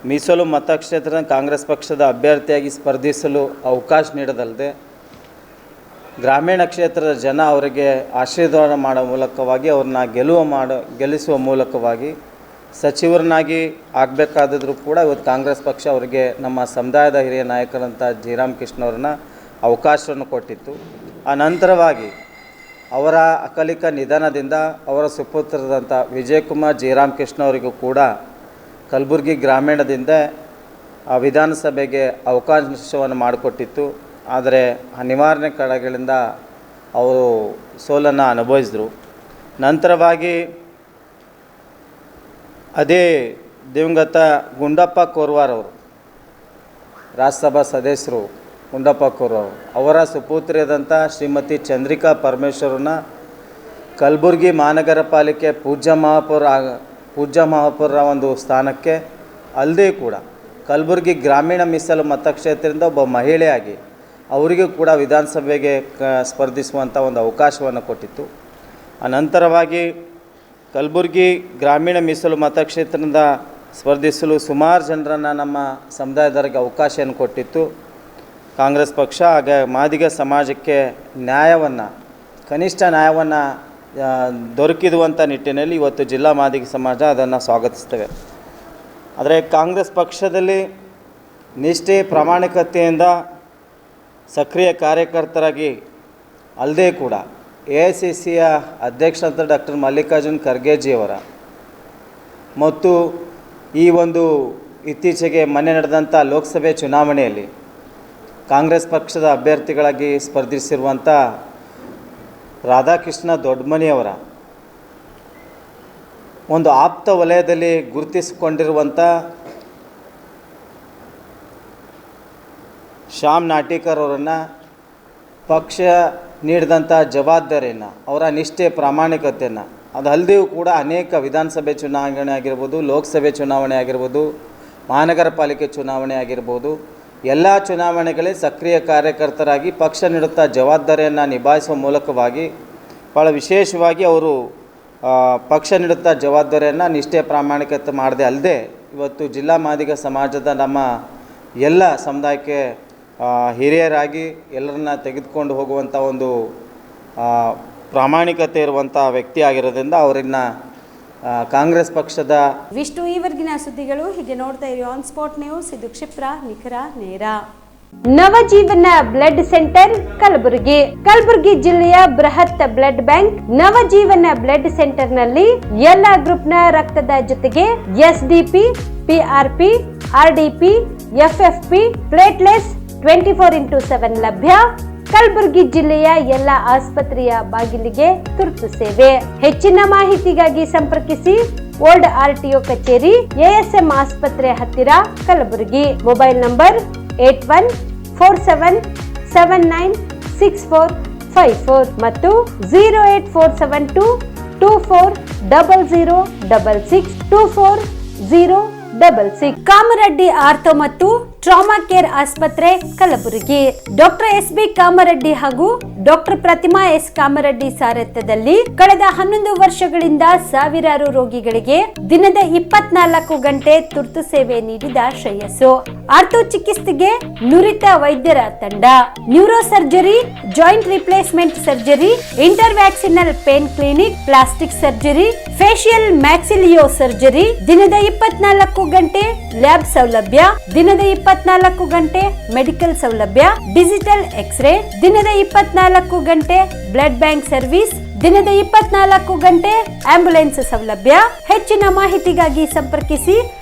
ಮೀಸಲು ಮತಕ್ಷೇತ್ರದ ಕಾಂಗ್ರೆಸ್ ಪಕ್ಷದ ಅಭ್ಯರ್ಥಿಯಾಗಿ ಸ್ಪರ್ಧಿಸಲು ಅವಕಾಶ ನೀಡದಲ್ಲದೆ ಗ್ರಾಮೀಣ ಕ್ಷೇತ್ರದ ಜನ ಅವರಿಗೆ ಆಶೀರ್ವಾದ ಮಾಡೋ ಮೂಲಕವಾಗಿ ಅವ್ರನ್ನ ಗೆಲ್ಲಿಸುವ ಮೂಲಕವಾಗಿ ಸಚಿವರನ್ನಾಗಿ ಆಗಬೇಕಾದರೂ ಕೂಡ ಇವತ್ತು ಕಾಂಗ್ರೆಸ್ ಪಕ್ಷ ಅವರಿಗೆ ನಮ್ಮ ಸಮುದಾಯದ ಹಿರಿಯ ನಾಯಕರಂಥ ಜಯರಾಮ್ ಕೃಷ್ಣ ಅವ್ರನ್ನ ಅವಕಾಶವನ್ನು ಕೊಟ್ಟಿತ್ತು. ಆ ನಂತರವಾಗಿ ಅವರ ಅಕಾಲಿಕ ನಿಧನದಿಂದ ಅವರ ಸುಪುತ್ರರಾದಂಥ ವಿಜಯಕುಮಾರ್ ಜಯರಾಮ್ ಕೃಷ್ಣ ಅವರಿಗೂ ಕೂಡ ಕಲಬುರಗಿ ಗ್ರಾಮೀಣದಿಂದ ವಿಧಾನಸಭೆಗೆ ಅವಕಾಶವನ್ನು ಮಾಡಿಕೊಟ್ಟಿತ್ತು. ಆದರೆ ಅನಿವಾರ್ಯ ಕಾರಣಗಳಿಂದ ಅವರು ಸೋಲನ್ನು ಅನುಭವಿಸಿದರು. ನಂತರವಾಗಿ ಅದೇ ದಿವಂಗತ ಗುಂಡಪ್ಪ ಕೋರ್ವಾರ್ ಅವರು, ರಾಜ್ಯಸಭಾ ಸದಸ್ಯರು ಗುಂಡಪ್ಪ ಕೋರ್ವಾರ್ ಅವರ ಸುಪುತ್ರಿಯಾದಂಥ ಶ್ರೀಮತಿ ಚಂದ್ರಿಕಾ ಪರಮೇಶ್ವರನ್ನ ಕಲಬುರಗಿ ಮಹಾನಗರ ಪಾಲಿಕೆ ಪೂಜ್ಯ ಮಹಾಪೌರ ಒಂದು ಸ್ಥಾನಕ್ಕೆ ಅಲ್ಲದೆ ಕೂಡ ಕಲಬುರಗಿ ಗ್ರಾಮೀಣ ಮೀಸಲು ಮತಕ್ಷೇತ್ರದಿಂದ ಒಬ್ಬ ಮಹಿಳೆಯಾಗಿ ಅವರಿಗೂ ಕೂಡ ವಿಧಾನಸಭೆಗೆ ಸ್ಪರ್ಧಿಸುವಂಥ ಒಂದು ಅವಕಾಶವನ್ನು ಕೊಟ್ಟಿತ್ತು. ಅನಂತರವಾಗಿ ಕಲಬುರಗಿ ಗ್ರಾಮೀಣ ಮೀಸಲು ಮತಕ್ಷೇತ್ರದಿಂದ ಸ್ಪರ್ಧಿಸಲು ಸುಮಾರು ಜನರನ್ನು ನಮ್ಮ ಸಮುದಾಯದವರಿಗೆ ಅವಕಾಶವನ್ನು ಕೊಟ್ಟಿತ್ತು ಕಾಂಗ್ರೆಸ್ ಪಕ್ಷ. ಆಗ ಮಾದಿಗ ಸಮಾಜಕ್ಕೆ ಕನಿಷ್ಠ ನ್ಯಾಯವನ್ನು ದೊರಕಿದುವಂಥ ನಿಟ್ಟಿನಲ್ಲಿ ಇವತ್ತು ಜಿಲ್ಲಾ ಮಾದಿಗ ಸಮಾಜ ಅದನ್ನು ಸ್ವಾಗತಿಸ್ತೇವೆ. ಆದರೆ ಕಾಂಗ್ರೆಸ್ ಪಕ್ಷದಲ್ಲಿ ನಿಷ್ಠೆ ಪ್ರಾಮಾಣಿಕತೆಯಿಂದ ಸಕ್ರಿಯ ಕಾರ್ಯಕರ್ತರಾಗಿ ಅಲ್ಲದೆ ಕೂಡ ಎಐಸಿಸಿಯ ಅಧ್ಯಕ್ಷರಾದ ಡಾಕ್ಟರ್ ಮಲ್ಲಿಕಾರ್ಜುನ್ ಖರ್ಗೆಜಿಯವರ ಮತ್ತು ಈ ಒಂದು ಇತ್ತೀಚೆಗೆ ಮೊನ್ನೆ ನಡೆದಂಥ ಲೋಕಸಭೆ ಚುನಾವಣೆಯಲ್ಲಿ ಕಾಂಗ್ರೆಸ್ ಪಕ್ಷದ ಅಭ್ಯರ್ಥಿಗಳಾಗಿ ಸ್ಪರ್ಧಿಸಿರುವಂಥ ರಾಧಾಕೃಷ್ಣ ದೊಡ್ಡಮನಿಯವರ ಒಂದು ಆಪ್ತ ವಲಯದಲ್ಲಿ ಗುರುತಿಸಿಕೊಂಡಿರುವಂಥ ಶ್ಯಾಮ್ ನಾಟೀಕರ್ ಅವರನ್ನು ಪಕ್ಷ ನೀಡಿದಂಥ ಜವಾಬ್ದಾರಿಯನ್ನು, ಅವರ ನಿಷ್ಠೆ, ಪ್ರಾಮಾಣಿಕತೆಯನ್ನು, ಅದಲ್ಲದೆಯೂ ಕೂಡ ಅನೇಕ ವಿಧಾನಸಭೆ ಚುನಾವಣೆ ಆಗಿರ್ಬೋದು, ಲೋಕಸಭೆ ಚುನಾವಣೆ ಆಗಿರ್ಬೋದು, ಮಹಾನಗರ ಪಾಲಿಕೆ ಚುನಾವಣೆ ಆಗಿರ್ಬೋದು, ಎಲ್ಲ ಚುನಾವಣೆಗಳೇ ಸಕ್ರಿಯ ಕಾರ್ಯಕರ್ತರಾಗಿ ಪಕ್ಷ ನೀಡುತ್ತಾ ಜವಾಬ್ದಾರಿಯನ್ನು ನಿಭಾಯಿಸುವ ಮೂಲಕವಾಗಿ ಭಾಳ ವಿಶೇಷವಾಗಿ ಅವರು ಪಕ್ಷ ನೀಡುತ್ತಾ ಜವಾಬ್ದಾರಿಯನ್ನು ನಿಷ್ಠೆ, ಪ್ರಾಮಾಣಿಕತೆ ಮಾಡದೆ ಅಲ್ಲದೆ ಇವತ್ತು ಜಿಲ್ಲಾ ಮಾದಿಗ ಸಮಾಜದ ನಮ್ಮ ಎಲ್ಲ ಸಮುದಾಯಕ್ಕೆ ಹಿರಿಯರಾಗಿ ಎಲ್ಲರನ್ನ ತೆಗೆದುಕೊಂಡು ಹೋಗುವಂಥ ಒಂದು ಪ್ರಾಮಾಣಿಕತೆ ಇರುವಂಥ ವ್ಯಕ್ತಿ ಆಗಿರೋದ್ರಿಂದ ಅವರನ್ನ ಕಾಂಗ್ರೆಸ್ ಪಕ್ಷದ ವಿಷ್ಣು. ಈವರೆಗಿನ ಸುದ್ದಿಗಳು ಹೀಗೆ ನೋಡ್ತಾ ಇರಿ ಆನ್ ಸ್ಪಾಟ್ ನ್ಯೂಸ್. ಇದು ಕ್ಷಿಪ್ರ, ನಿಖರ, ನೇರ. Navajeevan blood centre Kalaburagi. ಕಲಬುರಗಿ ಜಿಲ್ಲೆಯ ಬೃಹತ್ blood bank Navajeevan blood centre ನಲ್ಲಿ ಎಲ್ಲಾ ಗ್ರೂಪ್ನ ರಕ್ತದ ಜೊತೆಗೆ ಎಸ್ಡಿಪಿ, ಪಿಆರ್ಪಿ, ಆರ್ಡಿಪಿ, ಎಫ್ಎಫ್ಪಿ, ಪ್ಲೇಟ್ಲೆಸ್ 24x7 ಲಭ್ಯ. ಕಲಬುರಗಿ ಜಿಲ್ಲೆಯ ಎಲ್ಲ ಆಸ್ಪತ್ರೆಯ ಬಾಗಿಲಿಗೆ ತುರ್ತು ಸೇವೆ. ಹೆಚ್ಚಿನ ಮಾಹಿತಿಗಾಗಿ ಸಂಪರ್ಕಿಸಿ ಓಲ್ಡ್ ಆರ್ಟಿಒ ಕಚೇರಿ, ಎಎಸ್ಎಂ ಆಸ್ಪತ್ರೆ ಹತ್ತಿರ, ಕಲಬುರಗಿ. ಮೊಬೈಲ್ ನಂಬರ್ 8147979654 ಮತ್ತು 08472240066 ಕಾಮರೆಡ್ಡಿ ಆರ್ಥೋ ಮತ್ತು ಟ್ರಾಮಾ ಕೇರ್ ಆಸ್ಪತ್ರೆ ಕಲಬುರಗಿ. Doctor S B. ಕಾಮರೆಡ್ಡಿ ಹಾಗೂ ಡಾಕ್ಟರ್ ಪ್ರತಿಮಾ ಎಸ್. ಕಾಮರೆಡ್ಡಿ ಸಾರಥ್ಯದಲ್ಲಿ ಕಳೆದ 11 ವರ್ಷಗಳಿಂದ ಸಾವಿರಾರು ರೋಗಿಗಳಿಗೆ ದಿನದ 24 ಗಂಟೆ ತುರ್ತು ಸೇವೆ ನೀಡಿದ ಶ್ರೇಯಸ್ಸು. ಆರ್ಥೋ ಚಿಕಿತ್ಸೆಗೆ ನುರಿತ ವೈದ್ಯರ ತಂಡ, neuro surgery, joint replacement surgery, interventional pain clinic, plastic surgery, facial maxillo surgery, ದಿನದ 24 ಗಂಟೆ ಲ್ಯಾಬ್ ಸೌಲಭ್ಯ, ದಿನದ 24 ಗಂಟೆ ಮೆಡಿಕಲ್ ಸೌಲಭ್ಯ, ಡಿಜಿಟಲ್ ಎಕ್ಸ್ರೇ, ದಿನದ 24 ಗಂಟೆ ಬ್ಲಡ್ ಬ್ಯಾಂಕ್ ಸರ್ವಿಸ್, ದಿನದ 24 ಗಂಟೆ ಆಂಬ್ಯುಲೆನ್ಸ್ ಸೌಲಭ್ಯ. ಹೆಚ್ಚಿನ ಮಾಹಿತಿಗಾಗಿ ಸಂಪರ್ಕಿಸಿ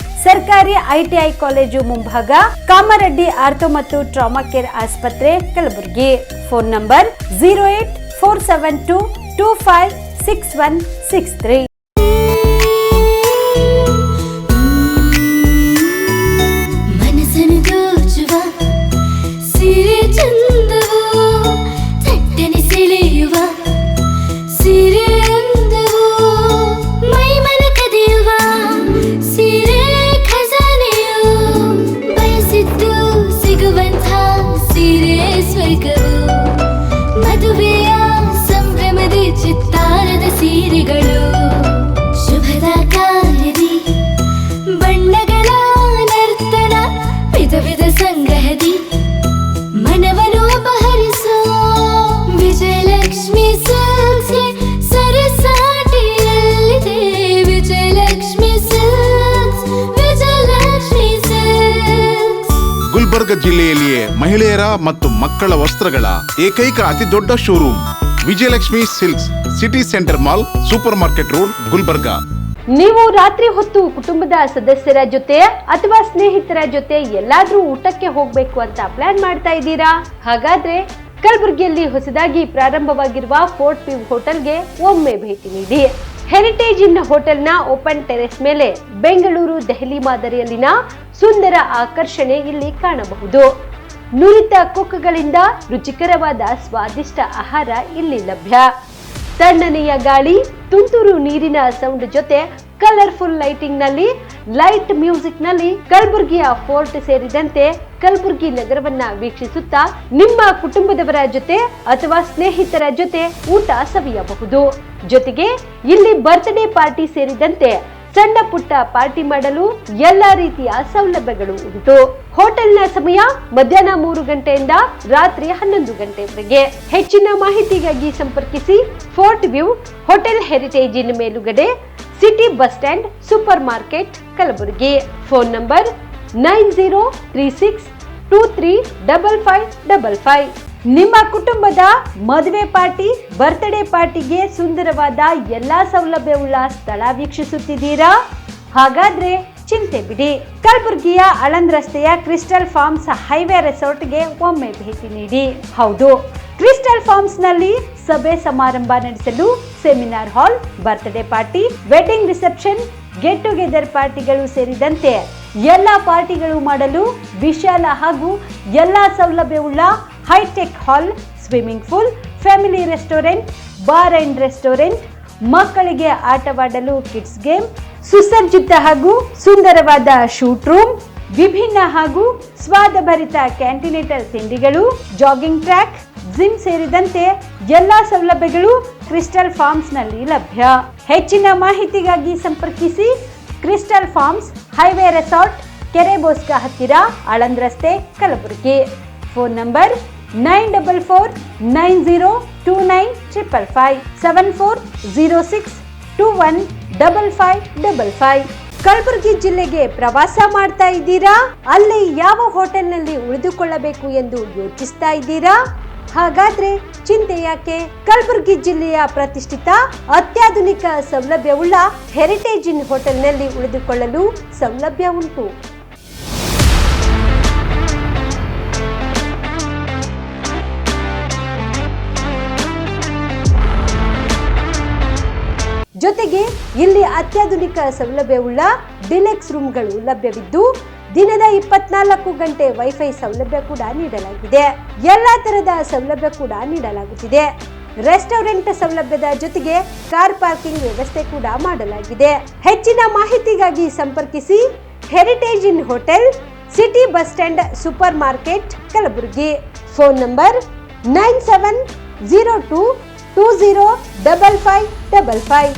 ಸರ್ಕಾರಿ ಐಟಿಐ ಕಾಲೇಜು ಮುಂಭಾಗ, ಕಾಮರೆಡ್ಡಿ ಆರ್ಥೋ ಮತ್ತು ಟ್ರಾಮಾ ಕೇರ್ ಆಸ್ಪತ್ರೆ ಕಲಬುರಗಿ. Phone number 08472256163. ಗುಲ್ಬರ್ಗ ಜಿಲ್ಲೆಯಲ್ಲಿಯೇ ಮಹಿಳೆಯರ ಮತ್ತು ಮಕ್ಕಳ ವಸ್ತ್ರಗಳ ಏಕೈಕ ಅತಿ ದೊಡ್ಡ showroom Vijayalakshmi silks, city centre mall, super market road, Gulbarga. ನೀವು ರಾತ್ರಿ ಹೊತ್ತು ಕುಟುಂಬದ ಸದಸ್ಯರ ಜೊತೆ ಅಥವಾ ಸ್ನೇಹಿತರ ಜೊತೆ ಎಲ್ಲಾದ್ರೂ ಊಟಕ್ಕೆ ಹೋಗ್ಬೇಕು ಅಂತ ಪ್ಲಾನ್ ಮಾಡ್ತಾ ಇದ್ದೀರಾ? ಹಾಗಾದ್ರೆ ಕಲಬುರಗಿಯಲ್ಲಿ ಹೊಸದಾಗಿ ಪ್ರಾರಂಭವಾಗಿರುವ ಫೋರ್ಟ್ ವ್ಯೂ ಹೋಟೆಲ್ಗೆ ಒಮ್ಮೆ ಭೇಟಿ ನೀಡಿ. ಹೆರಿಟೇಜ್ ಇನ್ ಹೋಟೆಲ್ನ ಓಪನ್ ಟೆರೆಸ್ ಮೇಲೆ ಬೆಂಗಳೂರು, ದೆಹಲಿ ಮಾದರಿಯಲ್ಲಿನ ಸುಂದರ ಆಕರ್ಷಣೆ ಇಲ್ಲಿ ಕಾಣಬಹುದು. ನುರಿತ ಕುಕ್ಗಳಿಂದ ರುಚಿಕರವಾದ ಸ್ವಾದಿಷ್ಟ ಆಹಾರ ಇಲ್ಲಿ ಲಭ್ಯ. ತಣ್ಣನೆಯ ಗಾಳಿ, ತುಂತುರು ನೀರಿನ ಸೌಂಡ್ ಜೊತೆ ಕಲರ್ಫುಲ್ ಲೈಟಿಂಗ್ ನಲ್ಲಿ, ಲೈಟ್ ಮ್ಯೂಸಿಕ್ ನಲ್ಲಿ ಕಲಬುರಗಿಯ ಫೋರ್ಟ್ ಸೇರಿದಂತೆ ಕಲಬುರಗಿ ನಗರವನ್ನ ವೀಕ್ಷಿಸುತ್ತಾ ನಿಮ್ಮ ಕುಟುಂಬದವರ ಜೊತೆ ಅಥವಾ ಸ್ನೇಹಿತರ ಜೊತೆ ಊಟ ಸವಿಯಬಹುದು. ಜೊತೆಗೆ ಇಲ್ಲಿ ಬರ್ತ್ಡೇ ಪಾರ್ಟಿ ಸೇರಿದಂತೆ ಸಣ್ಣ ಪುಟ್ಟ ಪಾರ್ಟಿ ಮಾಡಲು ಎಲ್ಲಾ ರೀತಿಯ ಸೌಲಭ್ಯಗಳು ಉಂಟು. ಹೋಟೆಲ್ನ ಸಮಯ ಮಧ್ಯಾಹ್ನ 3 ಗಂಟೆಯಿಂದ ರಾತ್ರಿ 11 ಗಂಟೆವರೆಗೆ. ಹೆಚ್ಚಿನ ಮಾಹಿತಿಗಾಗಿ ಸಂಪರ್ಕಿಸಿ ಫೋರ್ಟ್ ವ್ಯೂ ಹೋಟೆಲ್, ಹೆರಿಟೇಜಿನ ಮೇಲುಗಡೆ, city bus stand, super market, Kalaburagi. Phone number 9036235555. ನಿಮ್ಮ ಕುಟುಂಬದ ಮದುವೆ ಪಾರ್ಟಿ, ಬರ್ತ್ಡೇ ಪಾರ್ಟಿಗೆ ಸುಂದರವಾದ ಎಲ್ಲಾ ಸೌಲಭ್ಯವುಳ್ಳ ಸ್ಥಳ ವೀಕ್ಷಿಸುತ್ತಿದ್ದೀರಾ? ಹಾಗಾದ್ರೆ ಚಿಂತೆ ಬಿಡಿ. ಕಲಬುರಗಿಯ ಆಳಂದ್ ರಸ್ತೆಯ ಕ್ರಿಸ್ಟಲ್ ಫಾರ್ಮ್ಸ್ ಹೈವೇ ರೆಸಾರ್ಟ್ಗೆ ಒಮ್ಮೆ ಭೇಟಿ ನೀಡಿ. ಹೌದು, ಕ್ರಿಸ್ಟಲ್ ಫಾರ್ಮ್ಸ್ ನಲ್ಲಿ ಸಭೆ ಸಮಾರಂಭ ನಡೆಸಲು seminar hall, birthday party, wedding reception, get together ಪಾರ್ಟಿಗಳು ಸೇರಿದಂತೆ ಎಲ್ಲಾ ಪಾರ್ಟಿಗಳು ಮಾಡಲು ವಿಶಾಲ ಹಾಗೂ ಎಲ್ಲಾ ಸೌಲಭ್ಯವುಳ್ಳ hi-tech hall, swimming pool, family restaurant, bar and restaurant, ಮಕ್ಕಳಿಗೆ ಆಟವಾಡಲು ಕಿಡ್ಸ್ ಗೇಮ್, ಸುಸಜ್ಜಿತ ಹಾಗೂ ಸುಂದರವಾದ ಶೂಟ್ ರೂಮ್, ವಿಭಿನ್ನ ಹಾಗೂ ಸ್ವಾದಭರಿತ ಕ್ಯಾಂಟಿನೇಟಲ್ ತಿಂಡಿಗಳು, ಜಾಗಿಂಗ್ ಟ್ರ್ಯಾಕ್, ಜಿಮ್ ಸೇರಿದಂತೆ ಎಲ್ಲಾ ಸೌಲಭ್ಯಗಳು ಕ್ರಿಸ್ಟಲ್ ಫಾರ್ಮ್ಸ್ ನಲ್ಲಿ ಲಭ್ಯ. ಹೆಚ್ಚಿನ ಮಾಹಿತಿಗಾಗಿ ಸಂಪರ್ಕಿಸಿ ಕ್ರಿಸ್ಟಲ್ ಫಾರ್ಮ್ಸ್ ಹೈವೇ ರೆಸಾರ್ಟ್, ಕೆರೆ ಬೋಸ್ಕ ಹತ್ತಿರ, ಆಳಂದ್ ರಸ್ತೆ, ಕಲಬುರಗಿ. Phone number 9490295555 7406215555. ಕಲಬುರಗಿ ಜಿಲ್ಲೆಗೆ ಪ್ರವಾಸ ಮಾಡ್ತಾ ಇದ್ದೀರಾ? ಅಲ್ಲಿ ಯಾವ ಹೋಟೆಲ್ನಲ್ಲಿ ಉಳಿದುಕೊಳ್ಳಬೇಕು ಎಂದು ಯೋಚಿಸ್ತಾ ಇದ್ದೀರಾ? ಹಾಗಾದ್ರೆ ಚಿಂತೆ ಯಾಕೆ? ಕಲಬುರಗಿ ಜಿಲ್ಲೆಯ ಪ್ರತಿಷ್ಠಿತ ಅತ್ಯಾಧುನಿಕ ಸೌಲಭ್ಯವುಳ್ಳ ಹೆರಿಟೇಜ್ ಇನ್ ಹೋಟೆಲ್ನಲ್ಲಿ ಉಳಿದುಕೊಳ್ಳಲು ಸೌಲಭ್ಯ ಉಂಟು. ಜೊತೆಗೆ ಇಲ್ಲಿ ಅತ್ಯಾಧುನಿಕ ಸೌಲಭ್ಯವುಳ್ಳ ಡಿಲೆಕ್ಸ್ ರೂಮ್ಗಳು ಲಭ್ಯವಿದ್ದು ದಿನದ 24 ಗಂಟೆ ವೈಫೈ ಸೌಲಭ್ಯ ಕೂಡ ನೀಡಲಾಗಿದೆ. ಎಲ್ಲಾ ತರಹದ ಸೌಲಭ್ಯ ಕೂಡ ನೀಡಲಾಗುತ್ತಿದೆ. ರೆಸ್ಟೋರೆಂಟ್ ಸೌಲಭ್ಯದ ಜೊತೆಗೆ ಕಾರ್ ಪಾರ್ಕಿಂಗ್ ವ್ಯವಸ್ಥೆ ಕೂಡ ಮಾಡಲಾಗಿದೆ. ಹೆಚ್ಚಿನ ಮಾಹಿತಿಗಾಗಿ ಸಂಪರ್ಕಿಸಿ heritage inn hotel, city bus stand, super market, Kalaburagi. Phone number 9702205555.